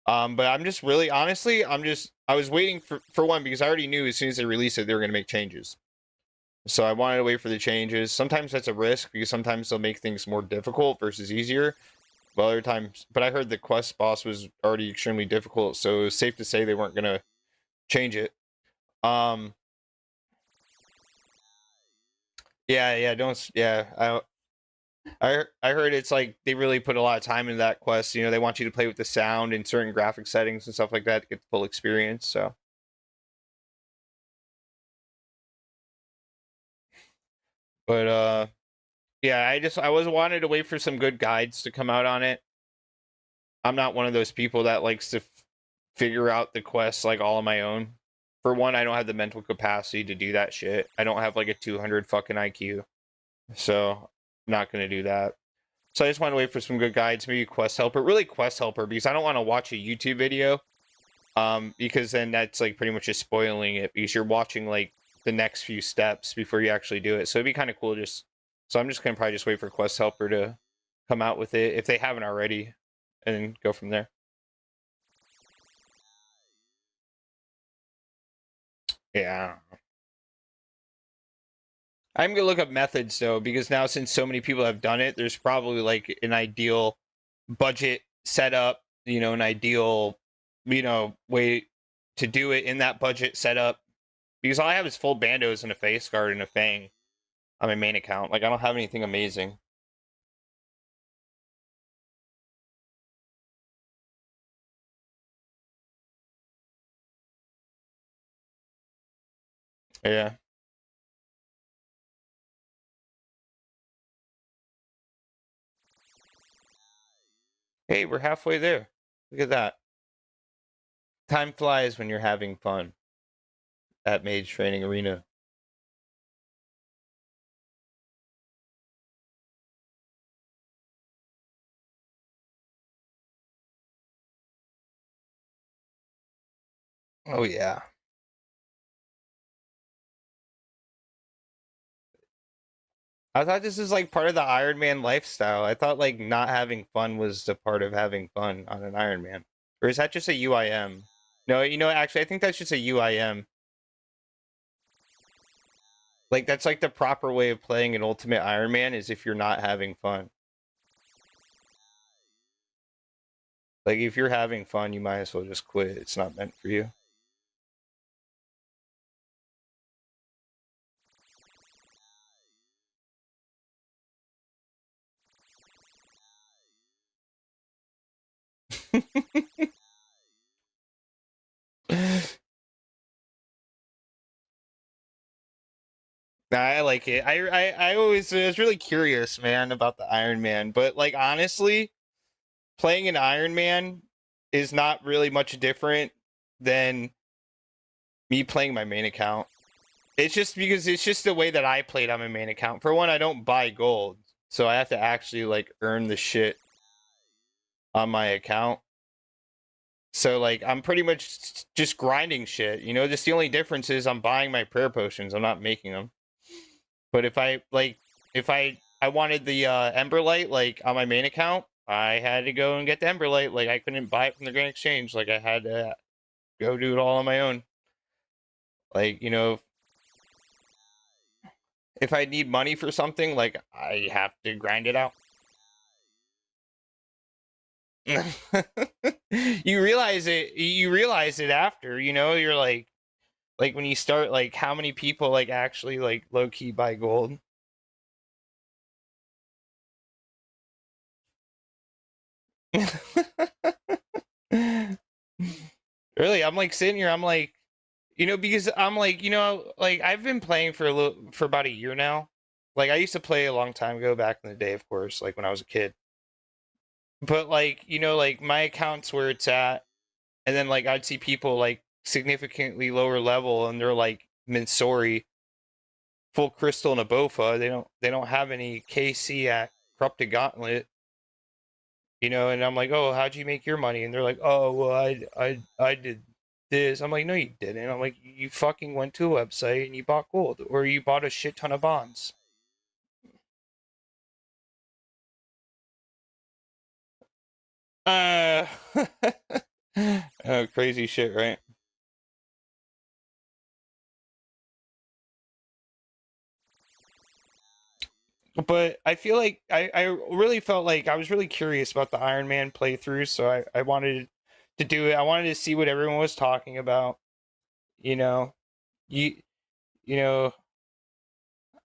But I'm just really honestly, I was waiting for one because I already knew as soon as they released it they were gonna make changes. So I wanted to wait for the changes. Sometimes that's a risk because sometimes they'll make things more difficult versus easier. But other times, but I heard the quest boss was already extremely difficult, so it was safe to say they weren't gonna change it. Um, yeah, don't, yeah. I heard it's like they really put a lot of time into that quest. You know, they want you to play with the sound and certain graphic settings and stuff like that to get the full experience. So, but yeah, I was wanted to wait for some good guides to come out on it. I'm not one of those people that likes to figure out the quests like all on my own. For one, I don't have the mental capacity to do that shit. I don't have like a 200 fucking IQ, so I'm not gonna do that. So I just want to wait for some good guides, maybe quest helper, really quest helper, because I don't want to watch a YouTube video, because then that's like pretty much just spoiling it because you're watching like the next few steps before you actually do it. So it'd be kind of cool just. So I'm just gonna probably just wait for quest helper to come out with it if they haven't already, and go from there. Yeah. I'm gonna look up methods though, because now since so many people have done it, there's probably like an ideal budget setup, you know, an ideal, you know, way to do it in that budget setup. Because all I have is full bandos and a face guard and a fang on my main account. Like I don't have anything amazing. Yeah. Hey, we're halfway there. Look at that. Time flies when you're having fun at Mage Training Arena. Oh yeah. I thought this is like part of the Ironman lifestyle. I thought like not having fun was the part of having fun on an Ironman. Or is that just a UIM? No, you know, actually, I think that's just a UIM. Like that's like the proper way of playing an Ultimate Ironman is if you're not having fun. Like if you're having fun, you might as well just quit. It's not meant for you. Nah, I like it. I always was really curious, man, about the Iron Man. But like honestly, playing an Iron Man is not really much different than me playing my main account. It's just because it's just the way that I played on my main account. For one, I don't buy gold, so I have to actually like earn the shit on my account. So like I'm pretty much just grinding shit. You know, just the only difference is I'm buying my prayer potions. I'm not making them. But if I like, if I wanted the Emberlight like on my main account, I had to go and get the Emberlight. Like I couldn't buy it from the Grand Exchange. Like I had to go do it all on my own. Like you know, if I need money for something, like I have to grind it out. You realize it. You realize it after. You know, you're like when you start like how many people like actually like low key buy gold. Really, I'm like sitting here. I'm like, you know, because I'm like, you know, like I've been playing for a little for about a year now. Like I used to play a long time ago, back in the day, of course, like when I was a kid. But like, you know, like my account's where it's at, and then like I'd see people like significantly lower level, and they're like Minsori, full crystal, and a Bofa. They don't have any KC at Corrupted Gauntlet, you know. And I'm like, oh, how'd you make your money? And they're like, oh, well, I did this. I'm like, no, you didn't. I'm like, you fucking went to a website and you bought gold, or you bought a shit ton of bonds. Uh, oh, crazy shit, right? But I feel like I really felt like I was really curious about the Iron Man playthrough, so I wanted to do it. I wanted to see what everyone was talking about. You know, you you know,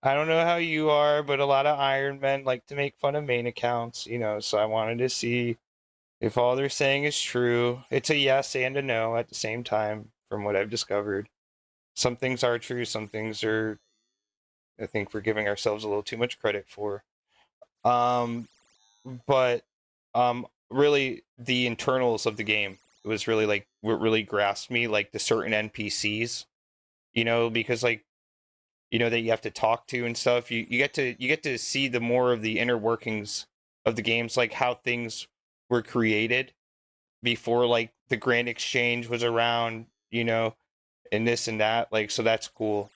I don't know how you are, but a lot of Iron Men like to make fun of main accounts, so I wanted to see if all they're saying is true. It's a yes and a no at the same time, from what I've discovered. Some things are true, some things are, I think we're giving ourselves a little too much credit for. Um, but really the internals of the game was really like what really grasped me, like the certain NPCs, because like that you have to talk to and stuff. You get to see the more of the inner workings of the games, like how things were created before like the grand exchange was around, and this and that. Like, so that's cool,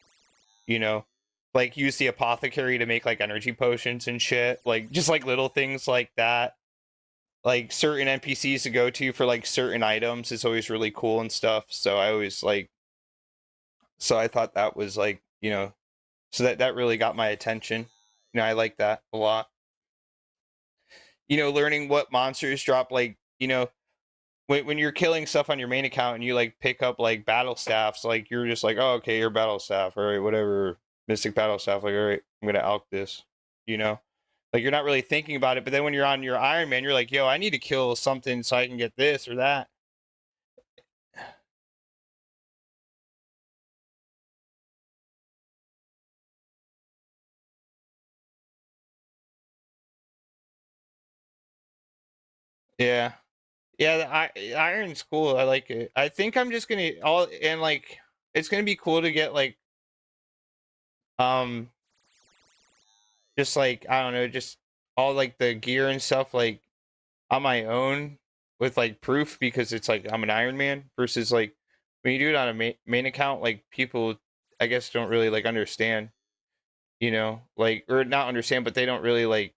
you know. Like use the apothecary to make like energy potions and shit. Like just like little things like that. Like certain NPCs to go to for like certain items is always really cool and stuff. So I always like so I thought that was like, so that really got my attention. I like that a lot. Learning what monsters drop, like, when you're killing stuff on your main account and you like pick up like battle staffs, like you're just like, oh, okay, you're battle staff, all right, whatever, mystic battle staff, like, all right, I'm gonna alch this, you know, like you're not really thinking about it. But then when you're on your Iron Man, you're like, yo, I need to kill something so I can get this or that. Yeah, yeah, Iron's cool. I like it. I think I'm just gonna all and like it's gonna be cool to get like um just like I don't know, just all like the gear and stuff like on my own with like proof, because it's like I'm an Iron Man versus like when you do it on a main account, like people I guess don't really like understand, like, or not understand, but they don't really like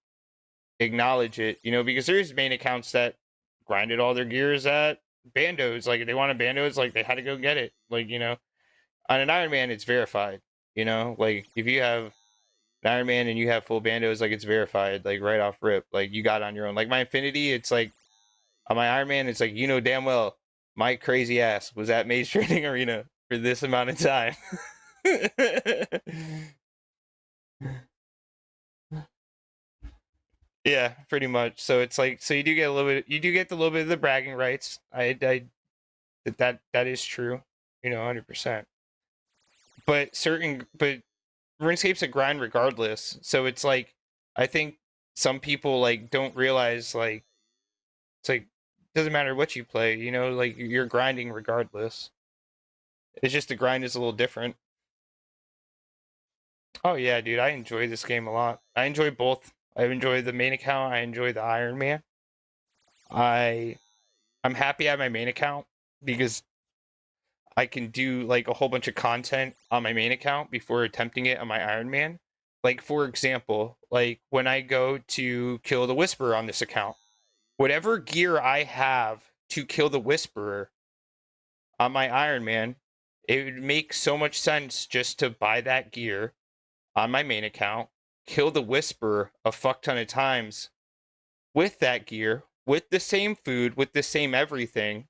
acknowledge it, because there's main accounts that grinded all their gears at bandos. Like if they wanted bandos, like they had to go get it. Like, on an Iron Man, it's verified, like if you have an Iron Man and you have full bandos, like it's verified, like right off rip, like you got it on your own. Like my Infinity, it's like on my Iron Man, it's like, damn well my crazy ass was at Mage Training Arena for this amount of time. Yeah, pretty much. So it's like, so you do get a little bit, you do get a little bit of the bragging rights. That is true, 100%. But RuneScape's a grind regardless. So it's like, I think some people like don't realize like it's like doesn't matter what you play, like you're grinding regardless. It's just the grind is a little different. Oh yeah, dude, I enjoy this game a lot. I enjoy both. I enjoy the main account. I enjoy the Iron Man. I I'm happy I have my main account because I can do like a whole bunch of content on my main account before attempting it on my Iron Man. Like for example, like when I go to kill the Whisperer on this account, whatever gear I have to kill the Whisperer on my Iron Man, it would make so much sense just to buy that gear on my main account, kill the Whisperer a fuck ton of times with that gear, with the same food, with the same everything.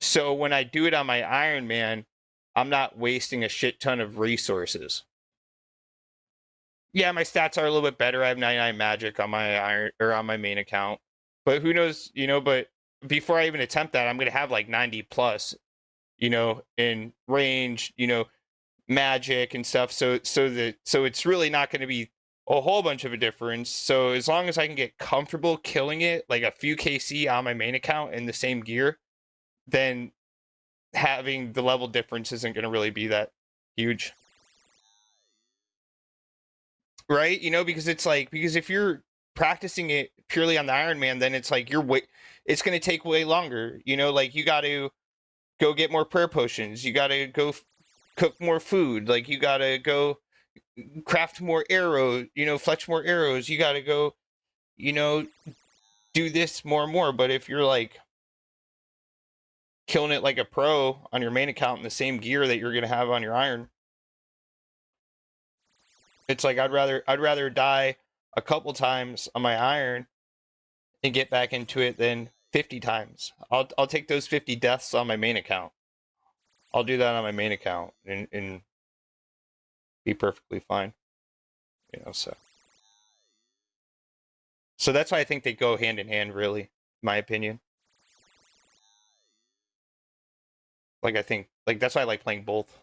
So when I do it on my Iron Man, I'm not wasting a shit ton of resources. Yeah, my stats are a little bit better. I have 99 magic on my iron or on my main account. But who knows, but before I even attempt that, I'm gonna have like 90 plus, in range, magic and stuff. So it's really not gonna be a whole bunch of a difference. So as long as I can get comfortable killing it, like a few KC on my main account in the same gear, then having the level difference isn't gonna really be that huge. Right? Because it's like, because if you're practicing it purely on the Iron Man, then it's like it's going to take way longer. Like you got to go get more prayer potions. You got to go cook more food. Like you got to go craft more arrows. Fletch more arrows. You got to go, you know, do this more and more. But if you're like killing it like a pro on your main account in the same gear that you're going to have on your Iron, It's like I'd rather die a couple times on my iron and get back into it than 50 times. I'll take those 50 deaths on my main account. I'll do that on my main account and be perfectly fine. You know, so that's why I think they go hand in hand, really, in my opinion. Like I think like that's why I like playing both.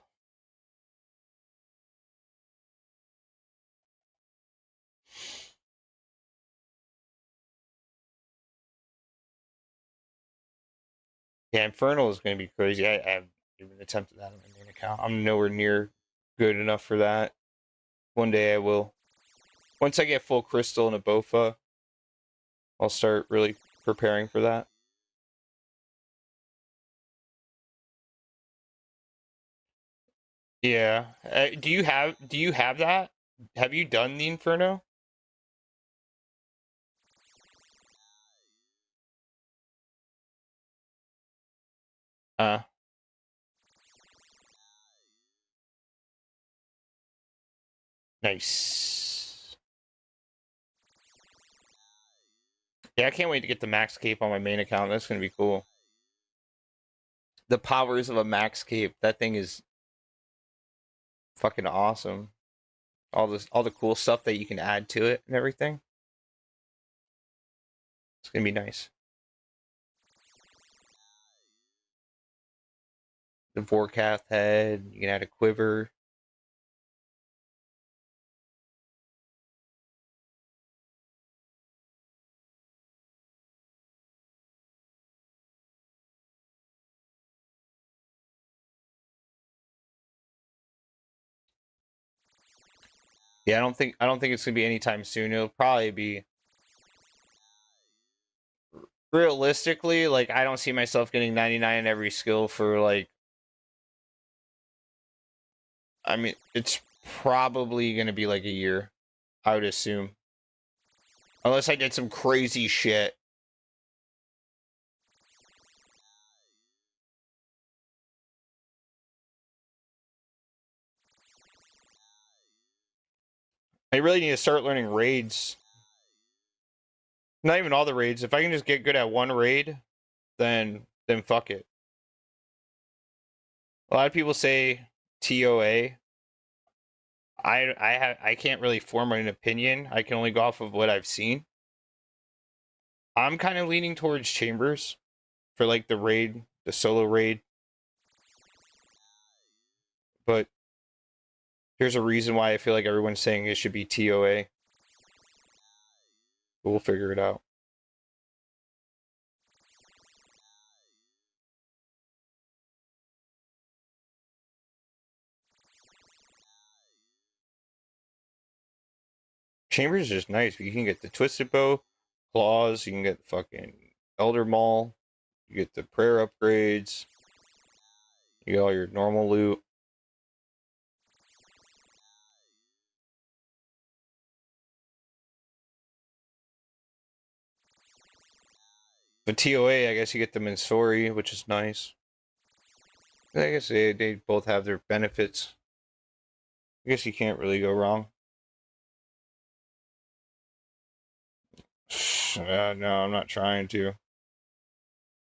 Yeah, Infernal is going to be crazy. I haven't even attempted that on my main account. I'm nowhere near good enough for that. One day I will. Once I get full crystal and a Bofa, I'll start really preparing for that. Yeah. Do you have that? Have you done the Inferno? Uh, nice. Yeah, I can't wait to get the max cape on my main account. That's gonna be cool. The powers of a max cape. That thing is fucking awesome. All the cool stuff that you can add to it and everything. It's gonna be nice. The Vorkath head. You can add a quiver. Yeah, I don't think it's gonna be anytime soon. It'll probably be realistically, like I don't see myself getting 99 in every skill for like I mean, it's probably gonna be like a year, I would assume. Unless I did some crazy shit. I really need to start learning raids. Not even all the raids. If I can just get good at one raid, then fuck it. A lot of people say TOA. I can't really form an opinion. I can only go off of what I've seen. I'm kind of leaning towards Chambers for like the raid, the solo raid. But there's a reason why I feel like everyone's saying it should be TOA. But we'll figure it out. Chambers is just nice. You can get the Twisted Bow, Claws, you can get fucking Elder Maul, you get the prayer upgrades, you get all your normal loot. The TOA, I guess you get them in Sori, which is nice. I guess they both have their benefits. I guess you can't really go wrong. No, I'm not trying to.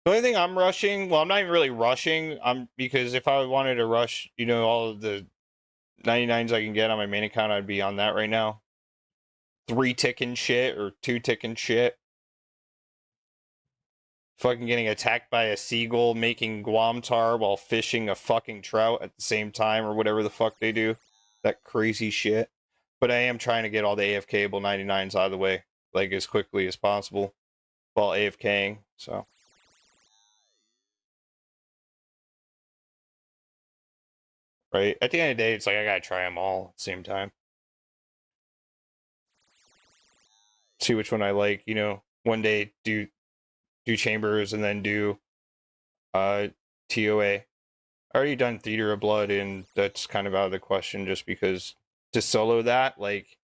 The only thing I'm rushing, well, I'm not even really rushing. Because if I wanted to rush, all of the 99s I can get on my main account, I'd be on that right now. 3 ticking shit or 2 ticking shit. Fucking getting attacked by a seagull, making Guam tar while fishing a fucking trout at the same time, or whatever the fuck they do. That crazy shit. But I am trying to get all the AFKable 99s out of the way, like as quickly as possible, while AFKing. So. Right? At the end of the day, it's like I gotta try them all at the same time. See which one I like. One day do Chambers and then do uh TOA. I already done Theater of Blood, and that's kind of out of the question just because to solo that, like,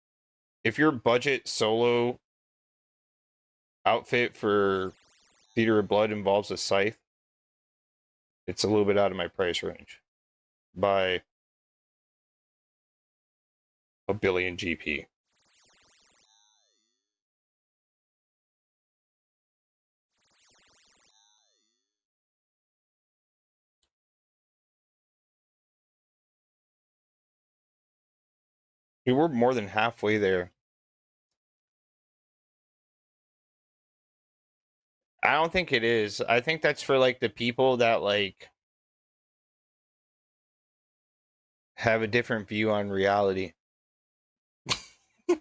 if your budget solo outfit for Theater of Blood involves a scythe, it's a little bit out of my price range by a billion GP. We were more than halfway there. I don't think it is. I think that's for like the people that like have a different view on reality. I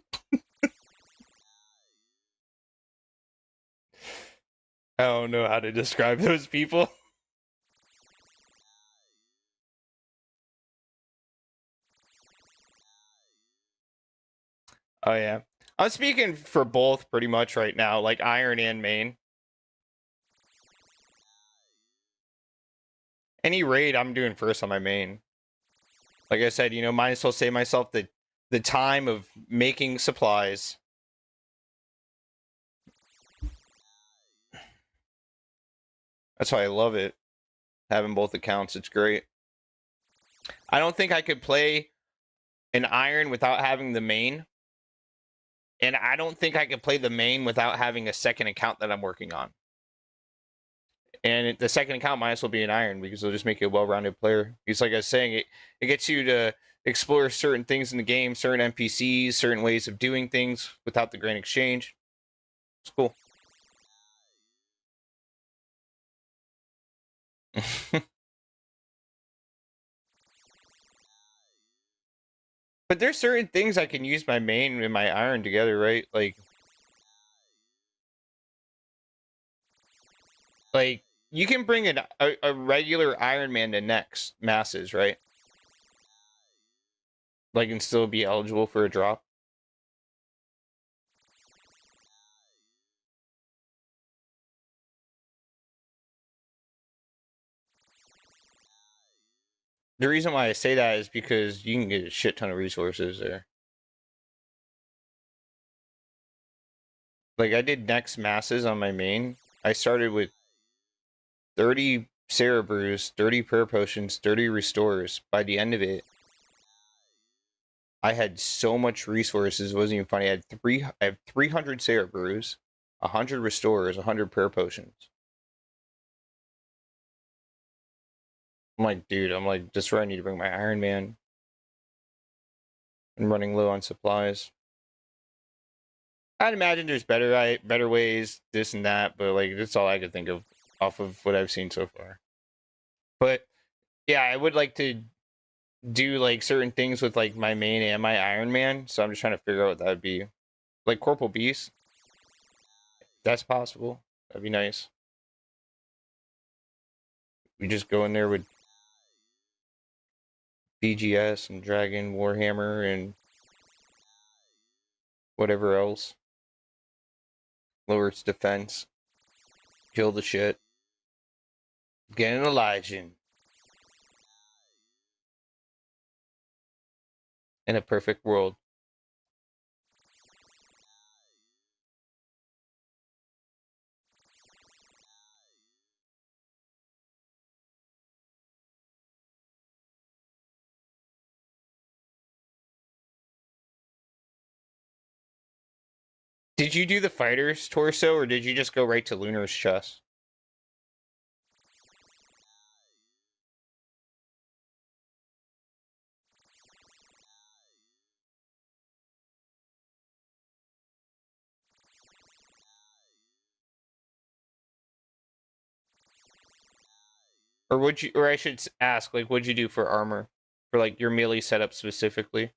don't know how to describe those people. Oh yeah. I'm speaking for both pretty much right now, like Iron and Main. Any raid I'm doing first on my main. Like I said, you know, might as well save myself the time of making supplies. That's why I love it. Having both accounts, it's great. I don't think I could play an Iron without having the main. And I don't think I could play the main without having a second account that I'm working on. And the second account might as well be an Iron because it'll just make you a well-rounded player. Because like I was saying, it gets you to explore certain things in the game, certain NPCs, certain ways of doing things without the Grand Exchange. It's cool. But there's certain things I can use my main and my Iron together, right? Like you can bring a regular Ironman to next masses, right? Like and still be eligible for a drop. The reason why I say that is because you can get a shit ton of resources there. Like I did next masses on my main. I started with 30 Sarah Brews, 30 prayer potions, 30 restores. By the end of it, I had so much resources, it wasn't even funny. I have 300 Sarah Brews, 100 restores, 100 prayer potions. I'm like, dude, I'm like, this is where I need to bring my Iron Man. I'm running low on supplies. I'd imagine there's better ways, this and that, but like that's all I could think of off of what I've seen so far. But yeah, I would like to do like certain things with like my main and my Iron Man, so I'm just trying to figure out what that would be. Like Corporal Beast, that's possible. That'd be nice. We just go in there with BGS and Dragon Warhammer and whatever else. Lower its defense. Kill the shit. Get an Elijah. In a perfect world. Did you do the fighter's torso or did you just go right to Lunar's chest? Or would you, or I should ask, like, what'd you do for armor? For like your melee setup specifically?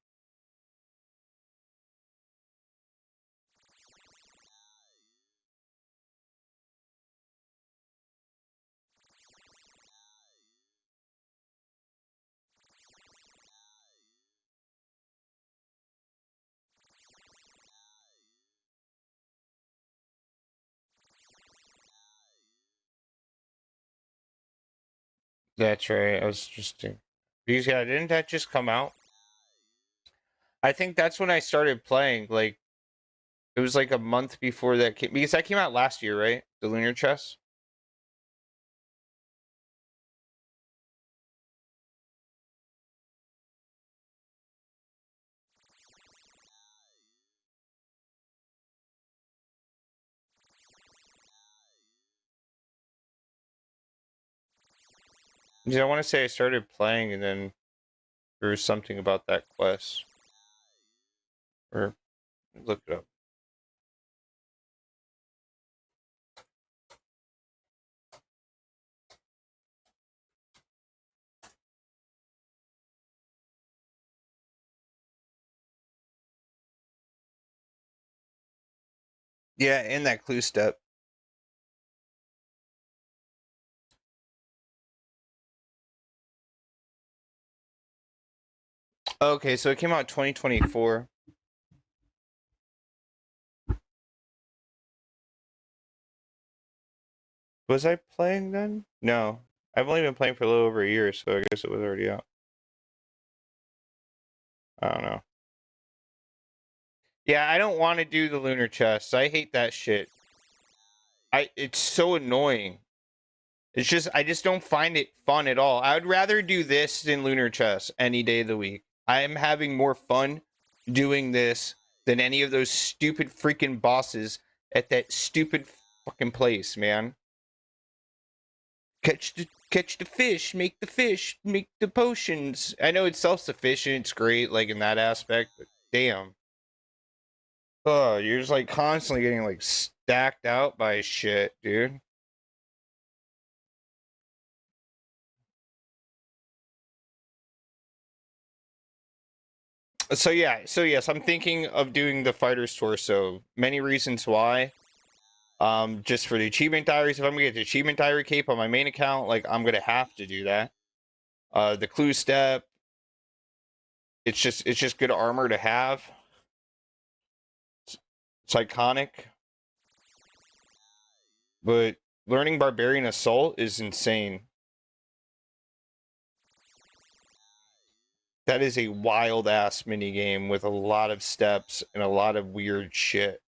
That's right. I was just because yeah, didn't that just come out? I think that's when I started playing. Like it was like a month before that came because that came out last year, right? The Lunar Chess. Yeah, I want to say I started playing and then there was something about that quest. Or look it up. Yeah, and that clue step. Okay, so it came out 2024. Was I playing then? No. I've only been playing for a little over a year, so I guess it was already out. I don't know. Yeah, I don't want to do the lunar chests. I hate that shit. It's so annoying. It's just I just don't find it fun at all. I would rather do this than lunar chess any day of the week. I am having more fun doing this than any of those stupid freaking bosses at that stupid fucking place, man. Catch the fish, make the potions. I know it's self-sufficient, it's great like in that aspect, but damn. Oh, you're just like constantly getting like stacked out by shit, dude. So yeah, so yes, I'm thinking of doing the fighter's torso. Many reasons why. Just for the achievement diaries. If I'm gonna get the achievement diary cape on my main account, like I'm gonna have to do that. The clue step. It's just good armor to have. It's iconic. But learning Barbarian Assault is insane. That is a wild ass mini game with a lot of steps and a lot of weird shit.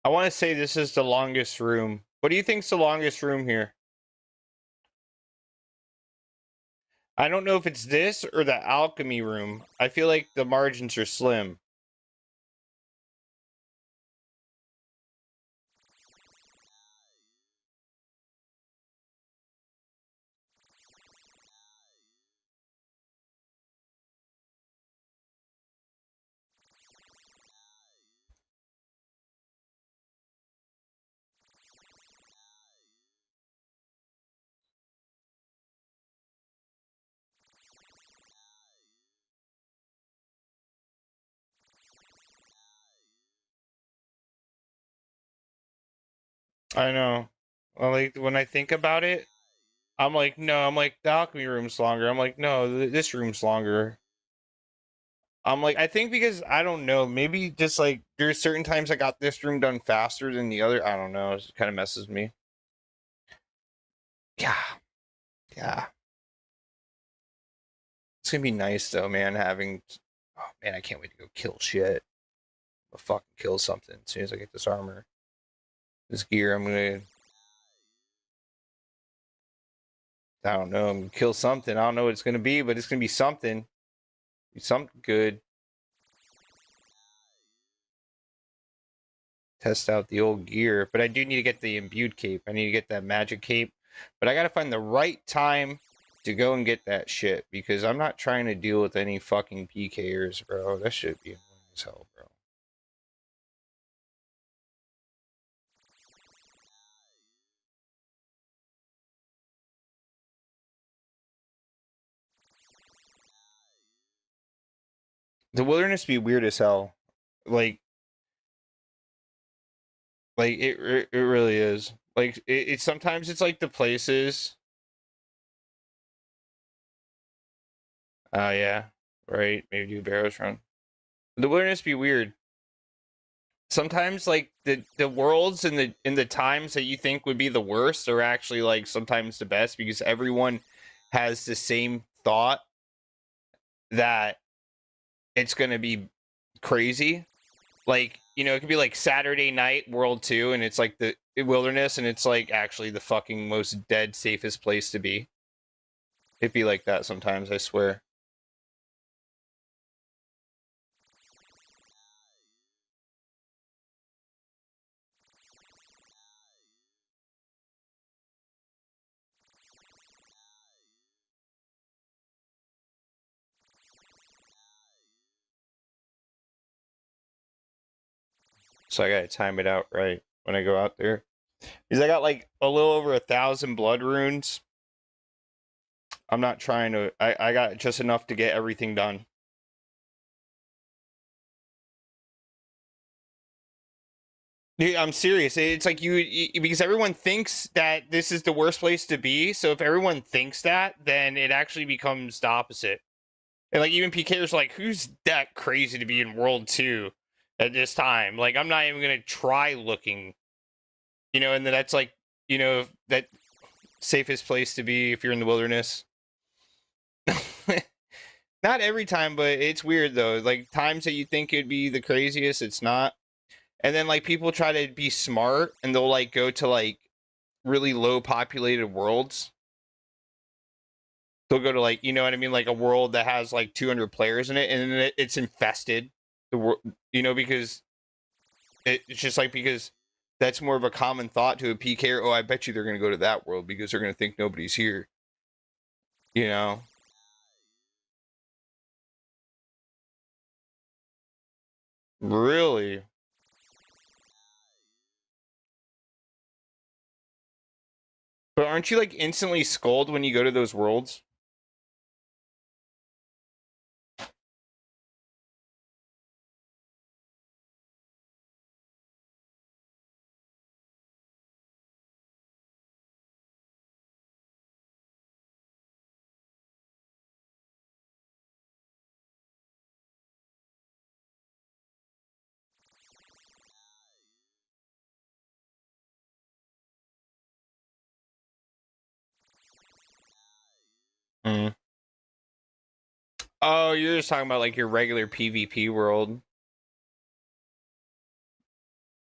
I want to say this is the longest room. What do you think's the longest room here? I don't know if it's this or the alchemy room. I feel like the margins are slim. I know. Well, like when I think about it, I'm like, no, I'm like the alchemy room's longer. I'm like, no, this room's longer. I'm like, I think because I don't know, maybe just like there's certain times I got this room done faster than the other. I don't know. It kind of messes me. Yeah, yeah. It's gonna be nice though, man. Having, oh man, I can't wait to go kill shit. I'll fucking kill something as soon as I get this armor, this gear. I'm gonna, I don't know, I'm gonna kill something. I don't know what it's gonna be, but it's gonna be something. Be something good. test out the old gear. But I do need to get the imbued cape. I need to get that magic cape. But I gotta find the right time to go and get that shit, because I'm not trying to deal with any fucking PKers, bro. That should be annoying as hell, bro. The wilderness be weird as hell. Like, it really is. Like, it sometimes it's like the places. Oh yeah, right. Maybe do Barrows Run. The wilderness be weird. Sometimes like the worlds and the times that you think would be the worst are actually like sometimes the best, because everyone has the same thought that it's gonna be crazy. Like, you know, it could be like Saturday night World 2 and it's like the wilderness and it's like actually the fucking most dead safest place to be. It'd be like that sometimes, I swear. So I gotta time it out right when I go out there. Because I got like a little over 1,000 blood runes. I'm not trying to. I got just enough to get everything done. Dude, I'm serious. It's like because everyone thinks that this is the worst place to be. So if everyone thinks that, then it actually becomes the opposite. And like even PKers like, who's that crazy to be in World 2 at this time? Like I'm not even gonna try looking. You know, and then that's like, you know, that safest place to be if you're in the wilderness. Not every time, but it's weird though. Like times that you think it'd be the craziest, it's not. And then like people try to be smart and they'll like go to like really low populated worlds. They'll go to like, you know what I mean, like a world that has like 200 players in it, and it's infested. The world, you know, because it's just like, because that's more of a common thought to a PK. Oh, I bet you they're gonna go to that world because they're gonna think nobody's here. You know. Really? But aren't you like instantly scolded when you go to those worlds? Mm. Oh, you're just talking about like your regular PvP world.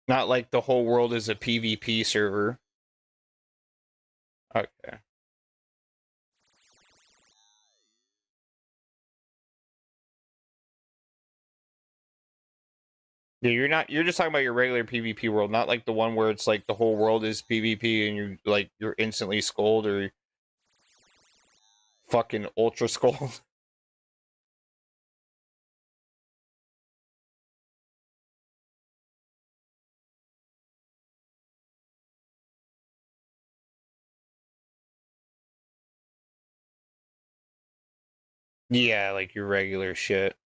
Not like the whole world is a PvP server. Okay. Yeah, you're just talking about your regular PvP world, not like the one where it's like the whole world is PvP and you're instantly scold or fucking ultra scold. Yeah, like your regular shit.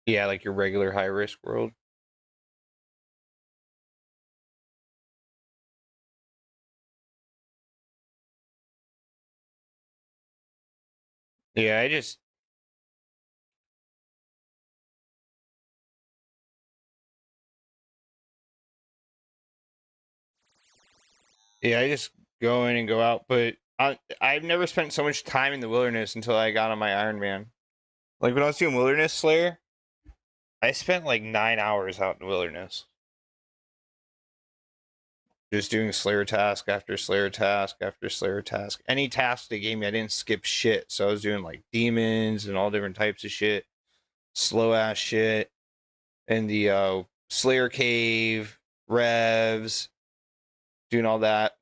Yeah, like your regular high risk world. Yeah, I just I just go in and go out, but I've never spent so much time in the wilderness until I got on my Ironman. Like when I was doing Wilderness Slayer, I spent like 9 hours out in the wilderness. Just doing Slayer task after Slayer task after Slayer task. Any task they gave me, I didn't skip shit. So I was doing like demons and all different types of shit. slow ass shit, and the Slayer Cave, Revs, doing all that.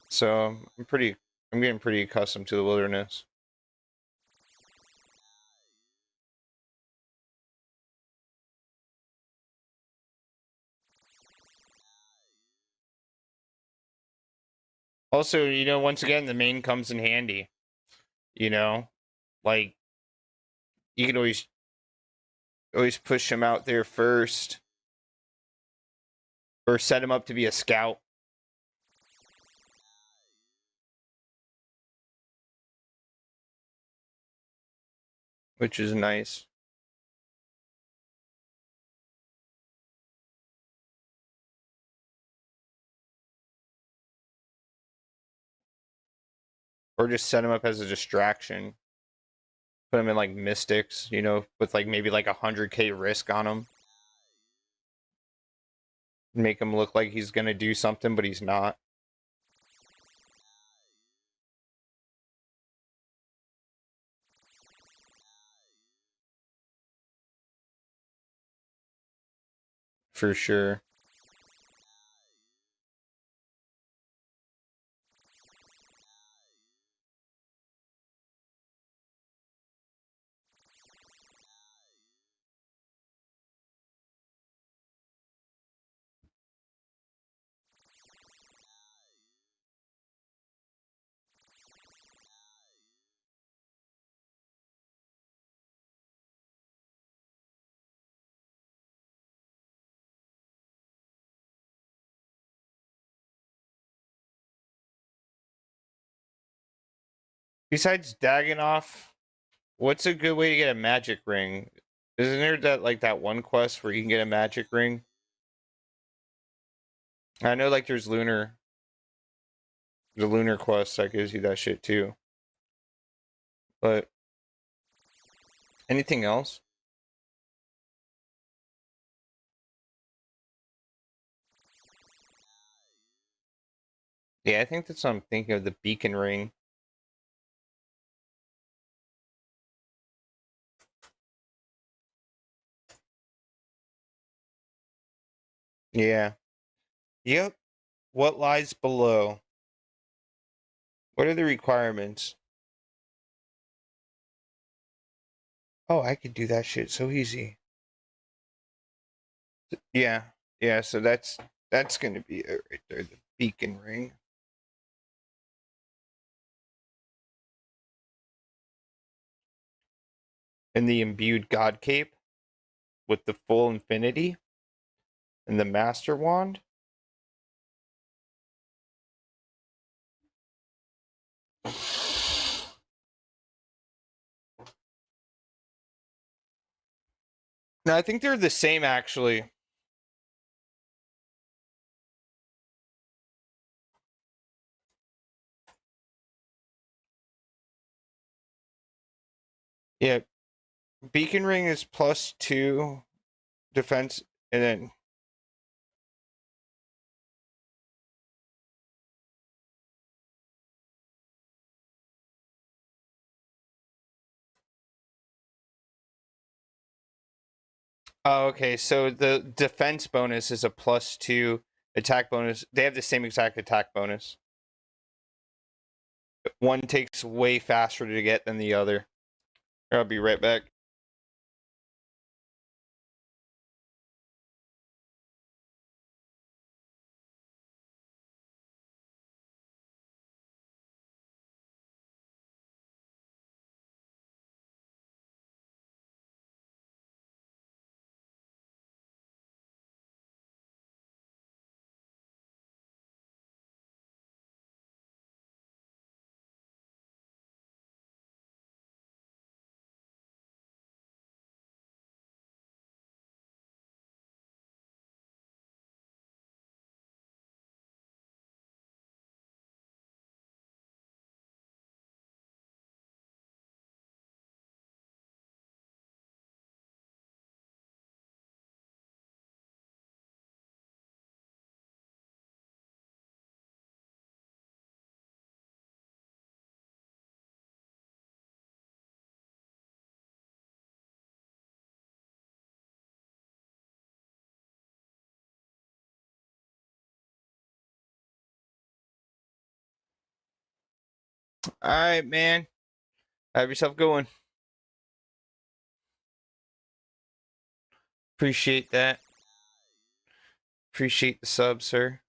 So I'm getting pretty accustomed to the wilderness. Also, once again, the main comes in handy. Like you can always push him out there first, or set him up to be a scout. Which is nice. Or just set him up as a distraction. Put him in like mystics, with like maybe like 100k risk on him. Make him look like he's gonna do something, but he's not. For sure. Besides Dagannoth, what's a good way to get a magic ring? Isn't there that one quest where you can get a magic ring? I know like there's the lunar quest that gives you that shit too. But anything else? Yeah, I think that's what I'm thinking of, the beacon ring. Yeah. Yep. What lies below? What are the requirements? Oh, I could do that shit so easy. Yeah. Yeah, so that's gonna be it right there, the beacon ring. And the imbued god cape with the full infinity and the master wand. No, I think they're the same actually. Yeah, beacon ring is +2 defense, and then oh, okay, so the defense bonus is a +2 attack bonus. They have the same exact attack bonus. One takes way faster to get than the other. I'll be right back. All right, man. Have yourself going. Appreciate that. Appreciate the sub, sir.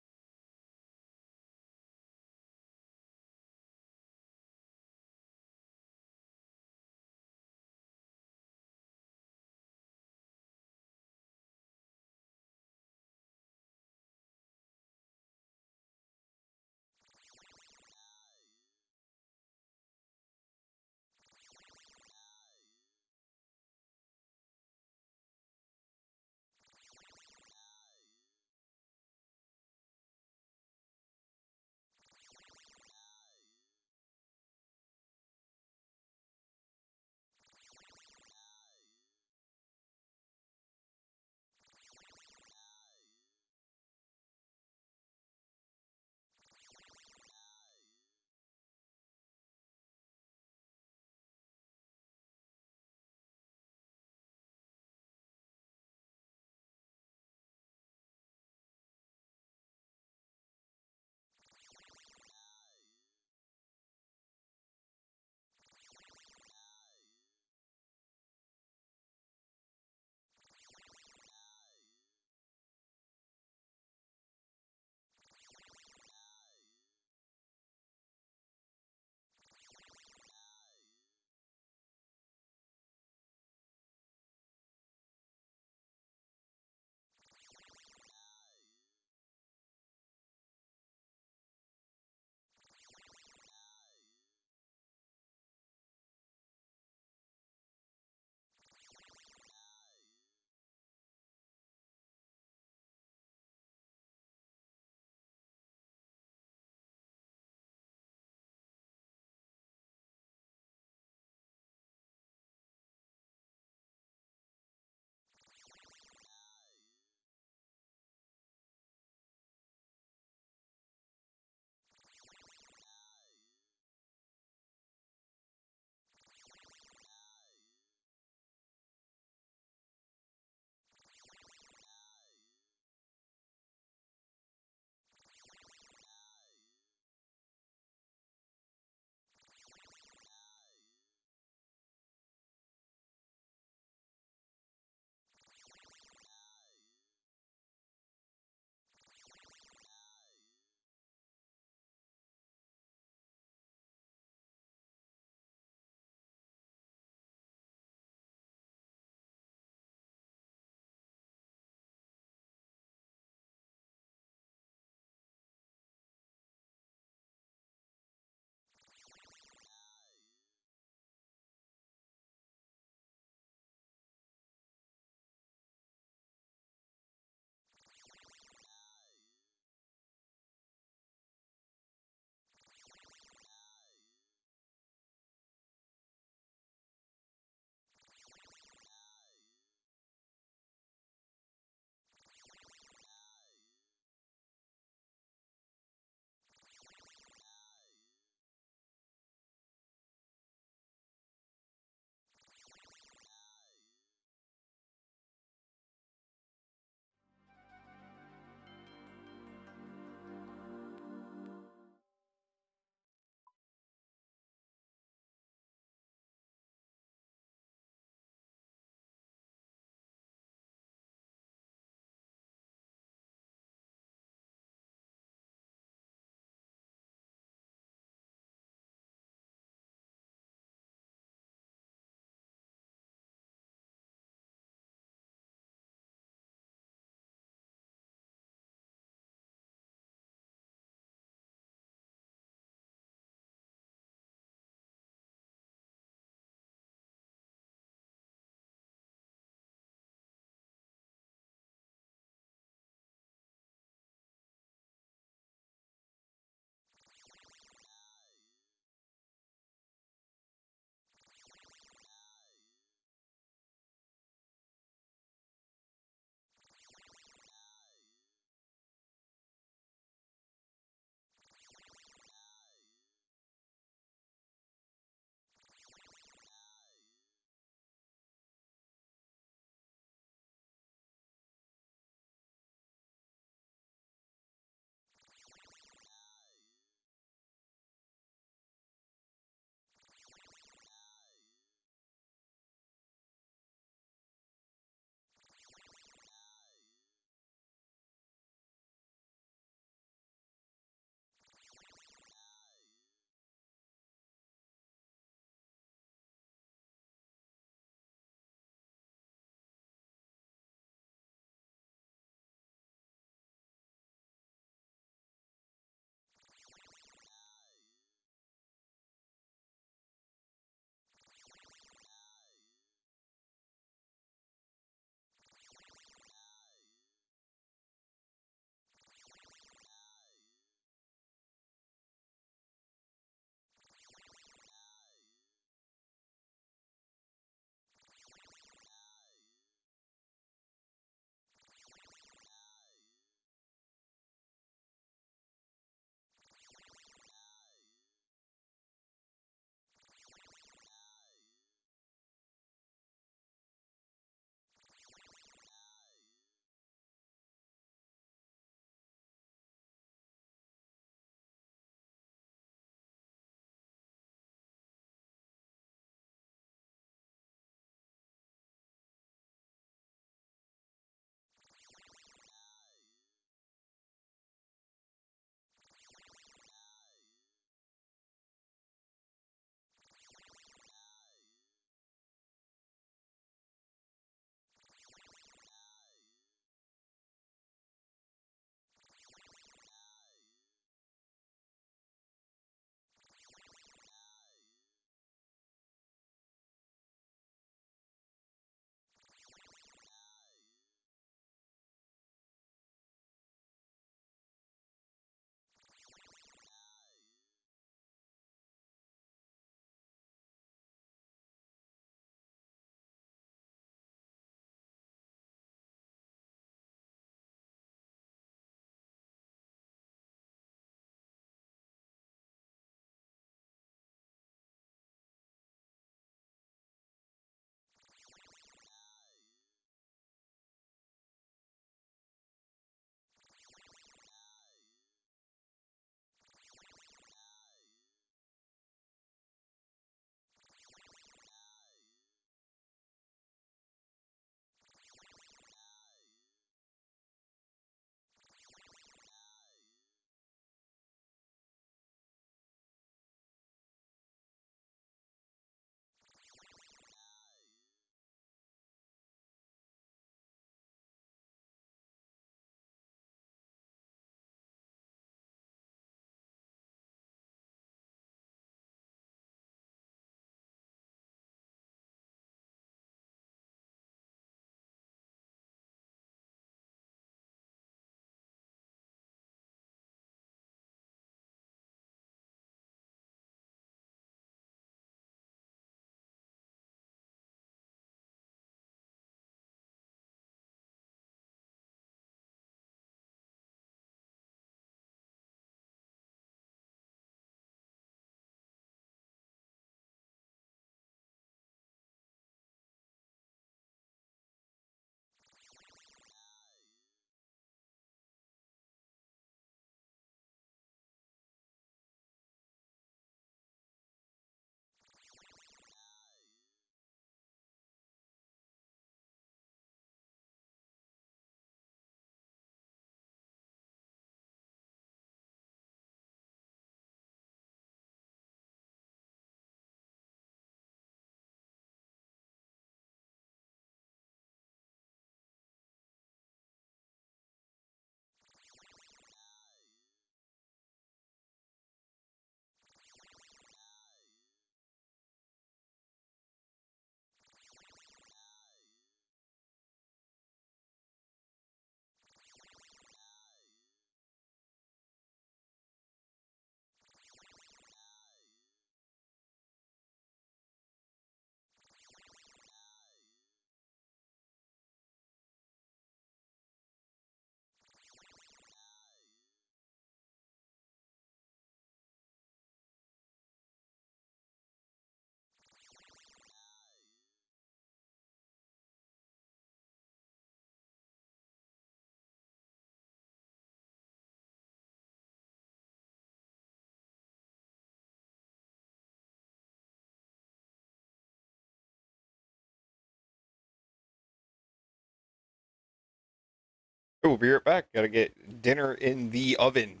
We'll be right back. Gotta get dinner in the oven.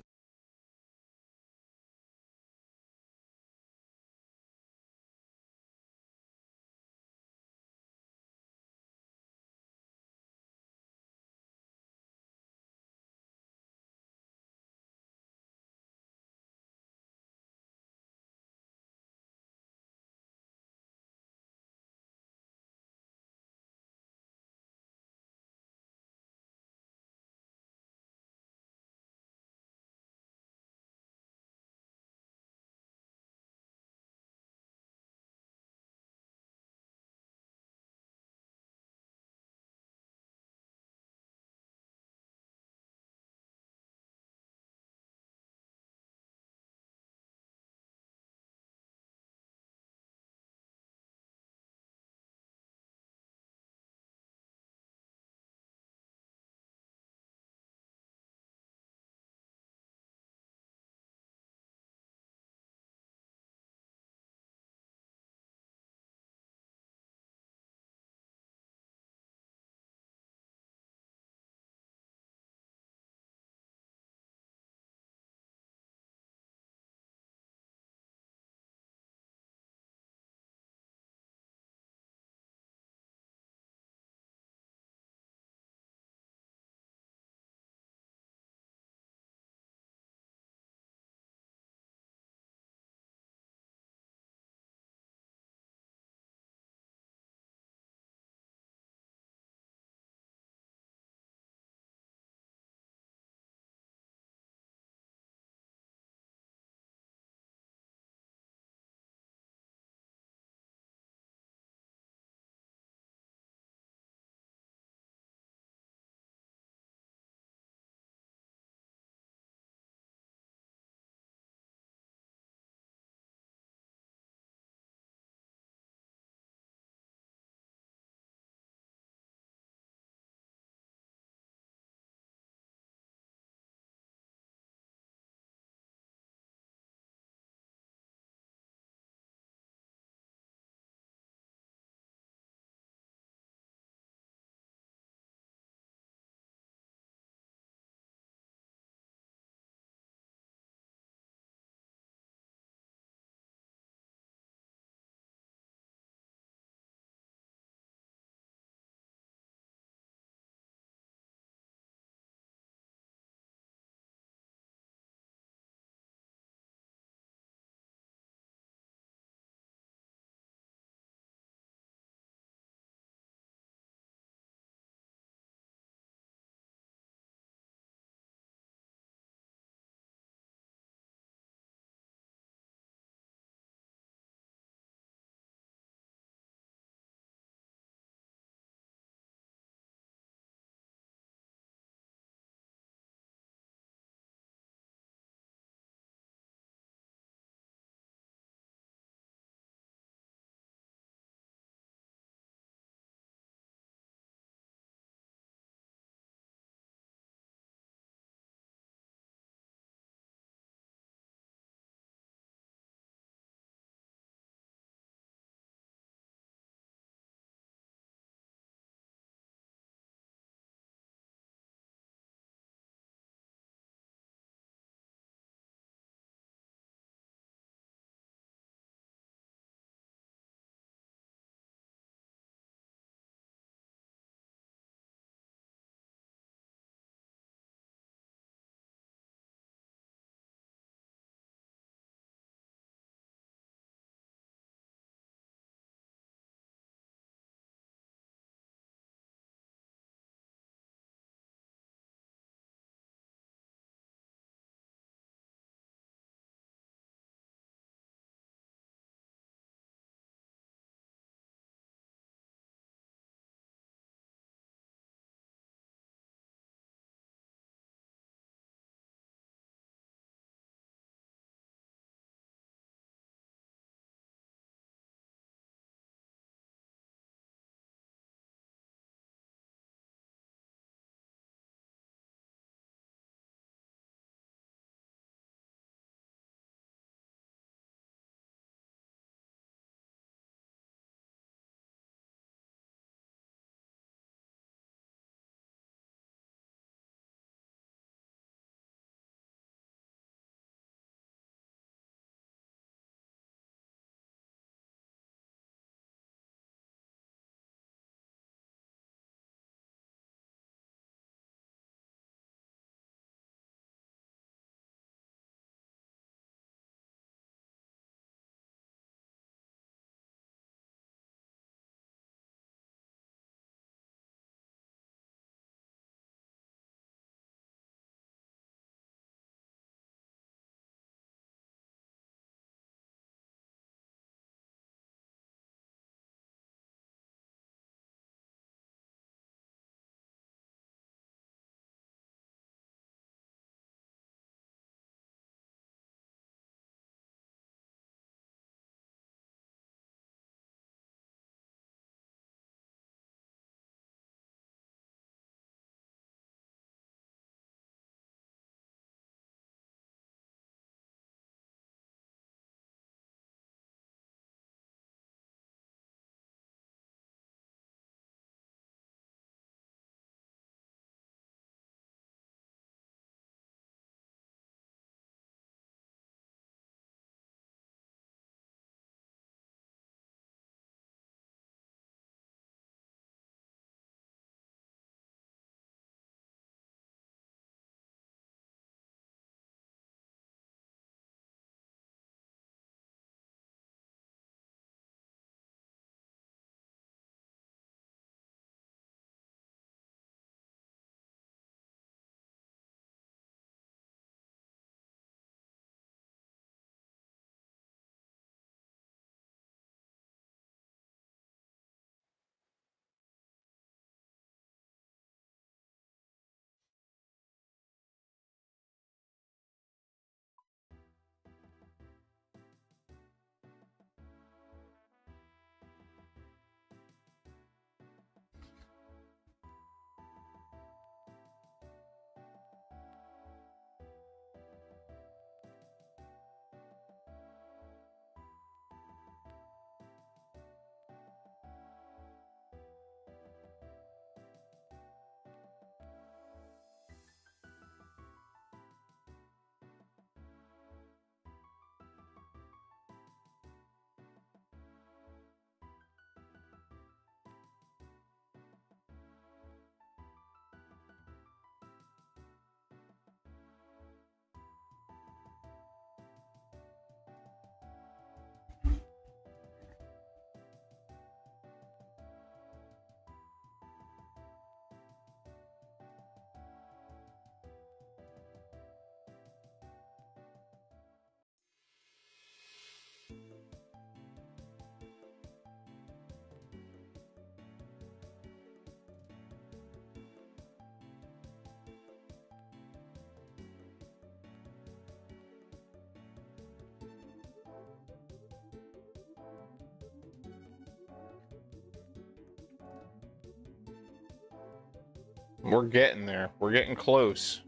We're getting there. We're getting close.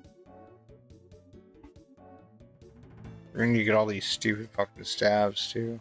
We're gonna get all these stupid fucking stabs too.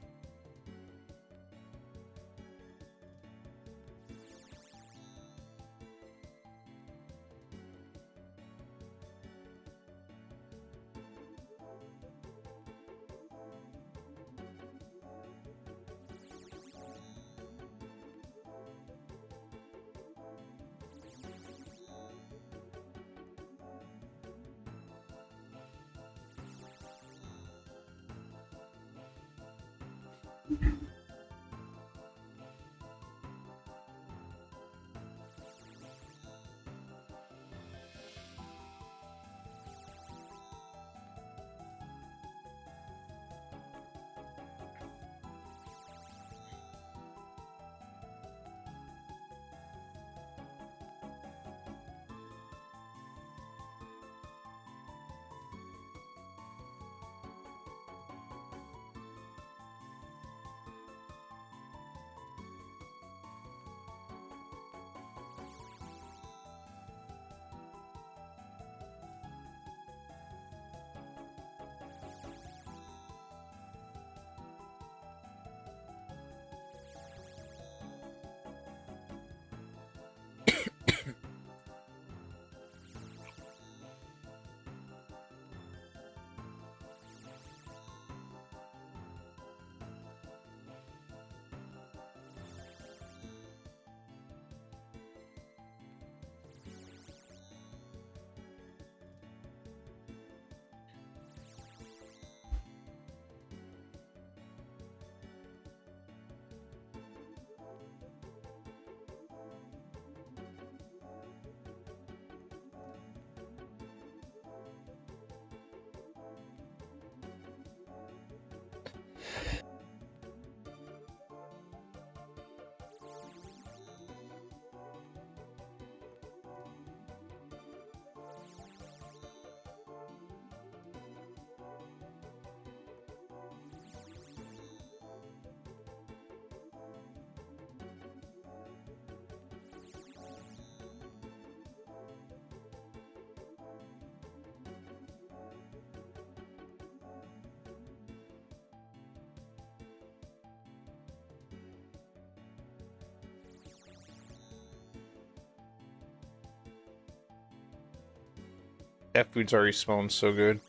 That food's already smelling so good.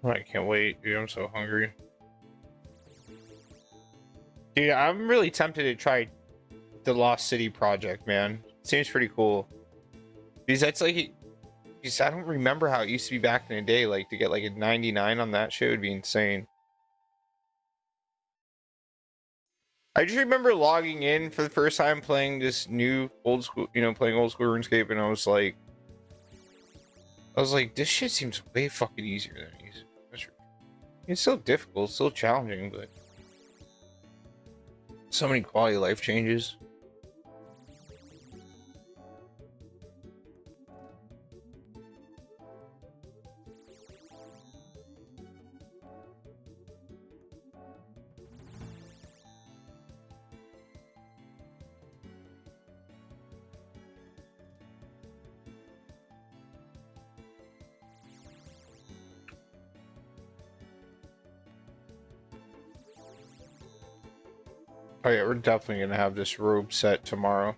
Oh, I can't wait, dude. I'm so hungry. Dude, I'm really tempted to try the Lost City project, man. Seems pretty cool. Because that's like, because I don't remember how it used to be back in the day. Like, to get like a 99 on that shit would be insane. I just remember logging in for the first time playing this new old school, playing old school RuneScape, and I was like, this shit seems way fucking easier than easy. It's still difficult, still challenging, but so many quality of life changes. Oh yeah, we're definitely gonna have this robe set tomorrow.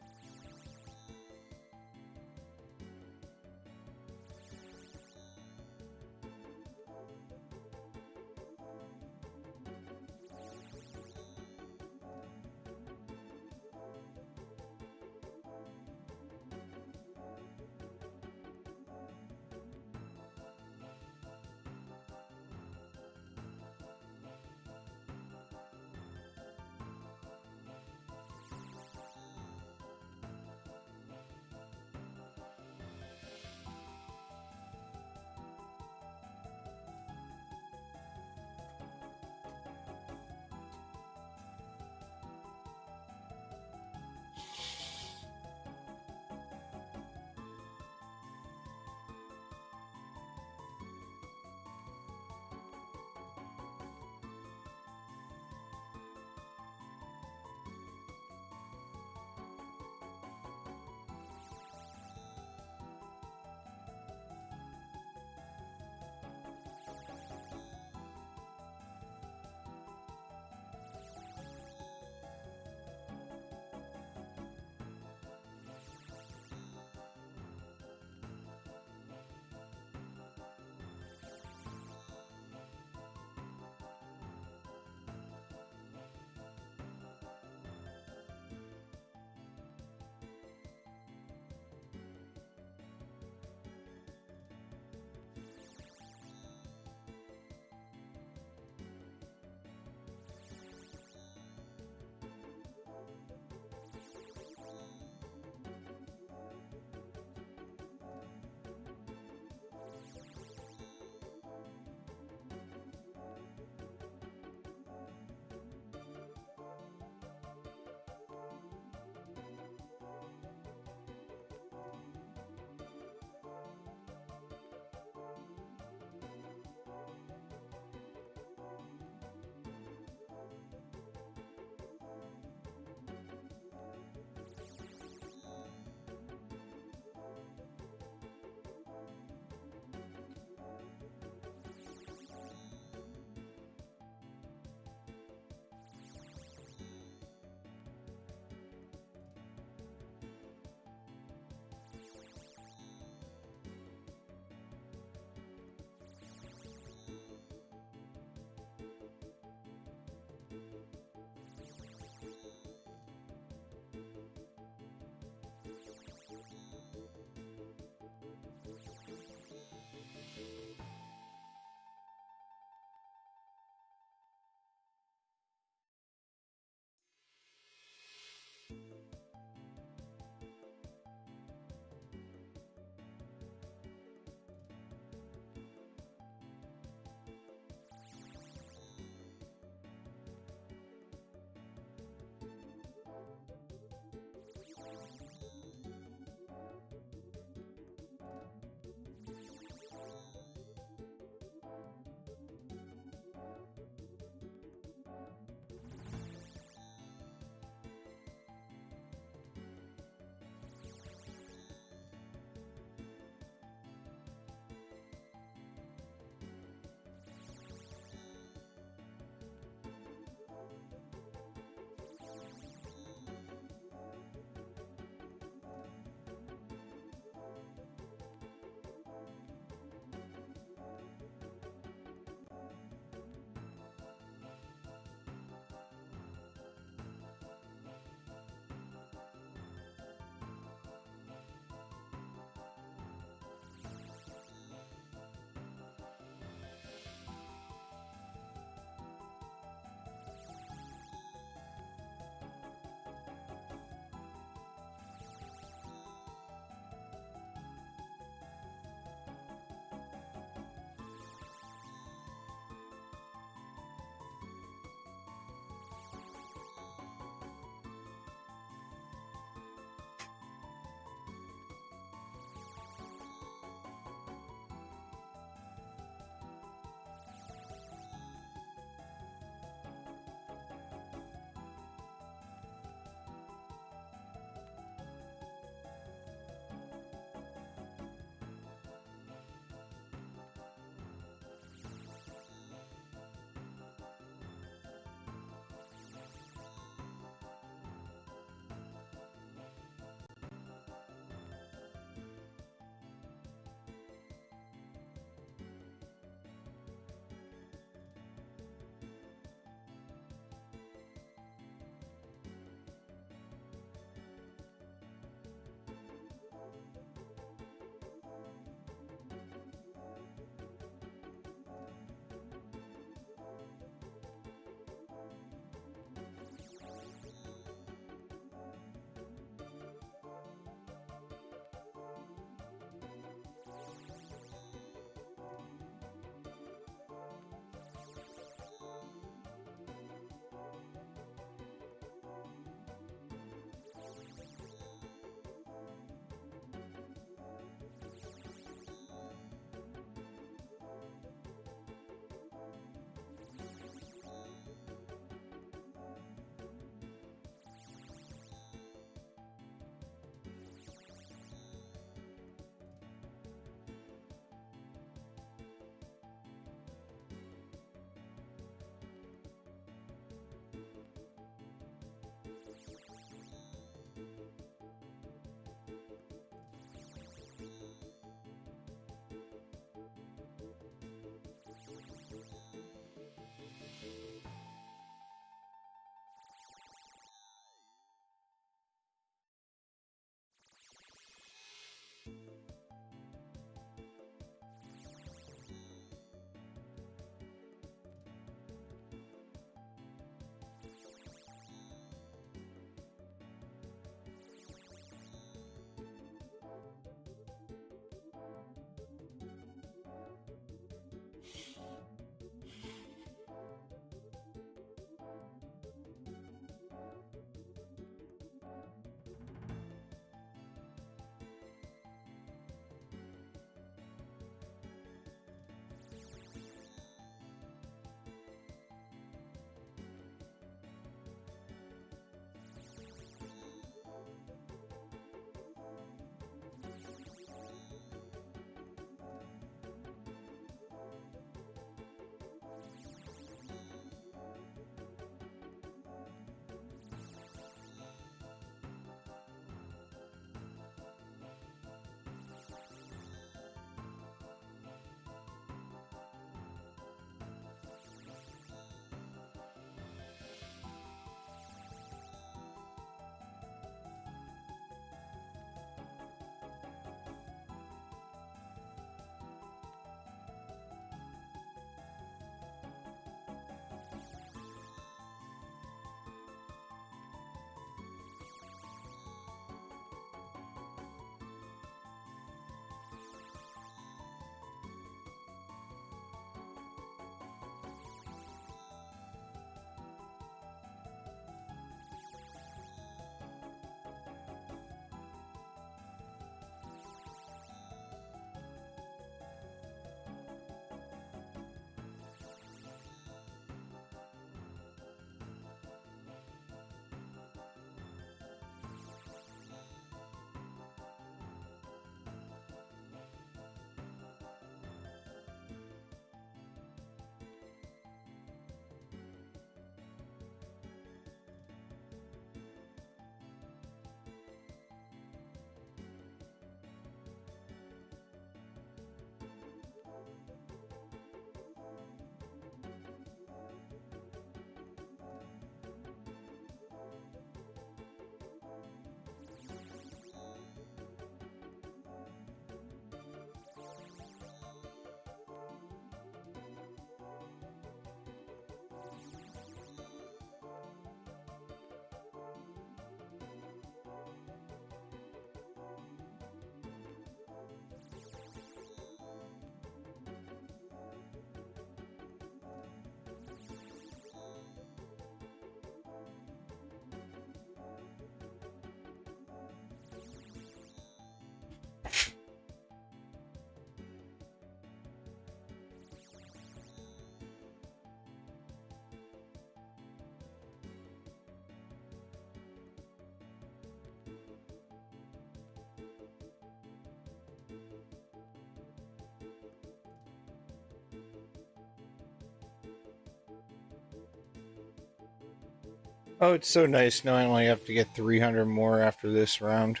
Oh, it's so nice knowing I only have to get 300 more after this round.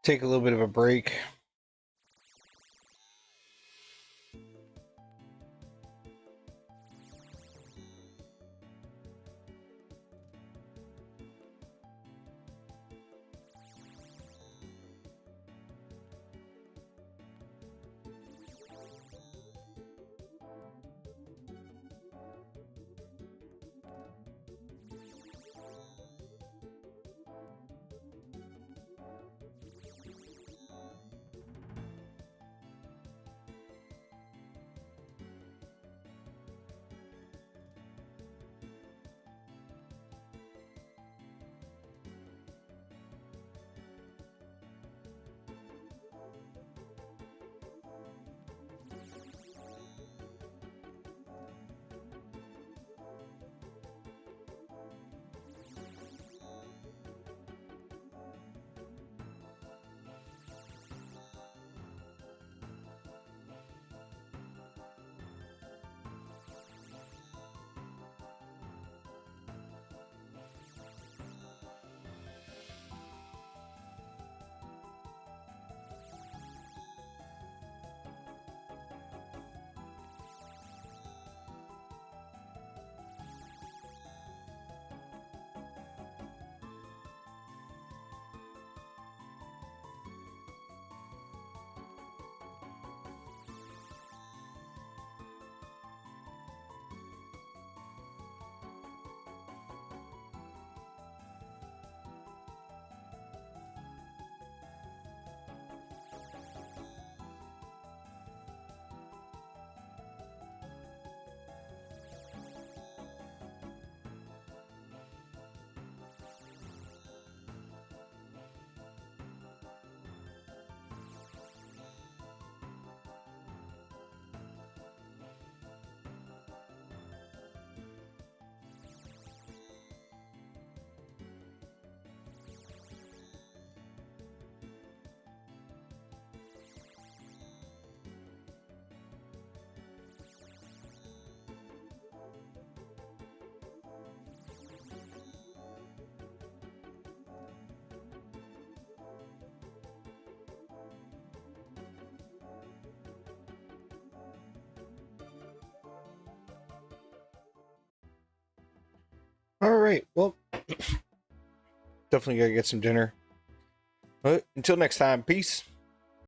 Take a little bit of a break. All right. Well, definitely gotta get some dinner. But until next time, peace.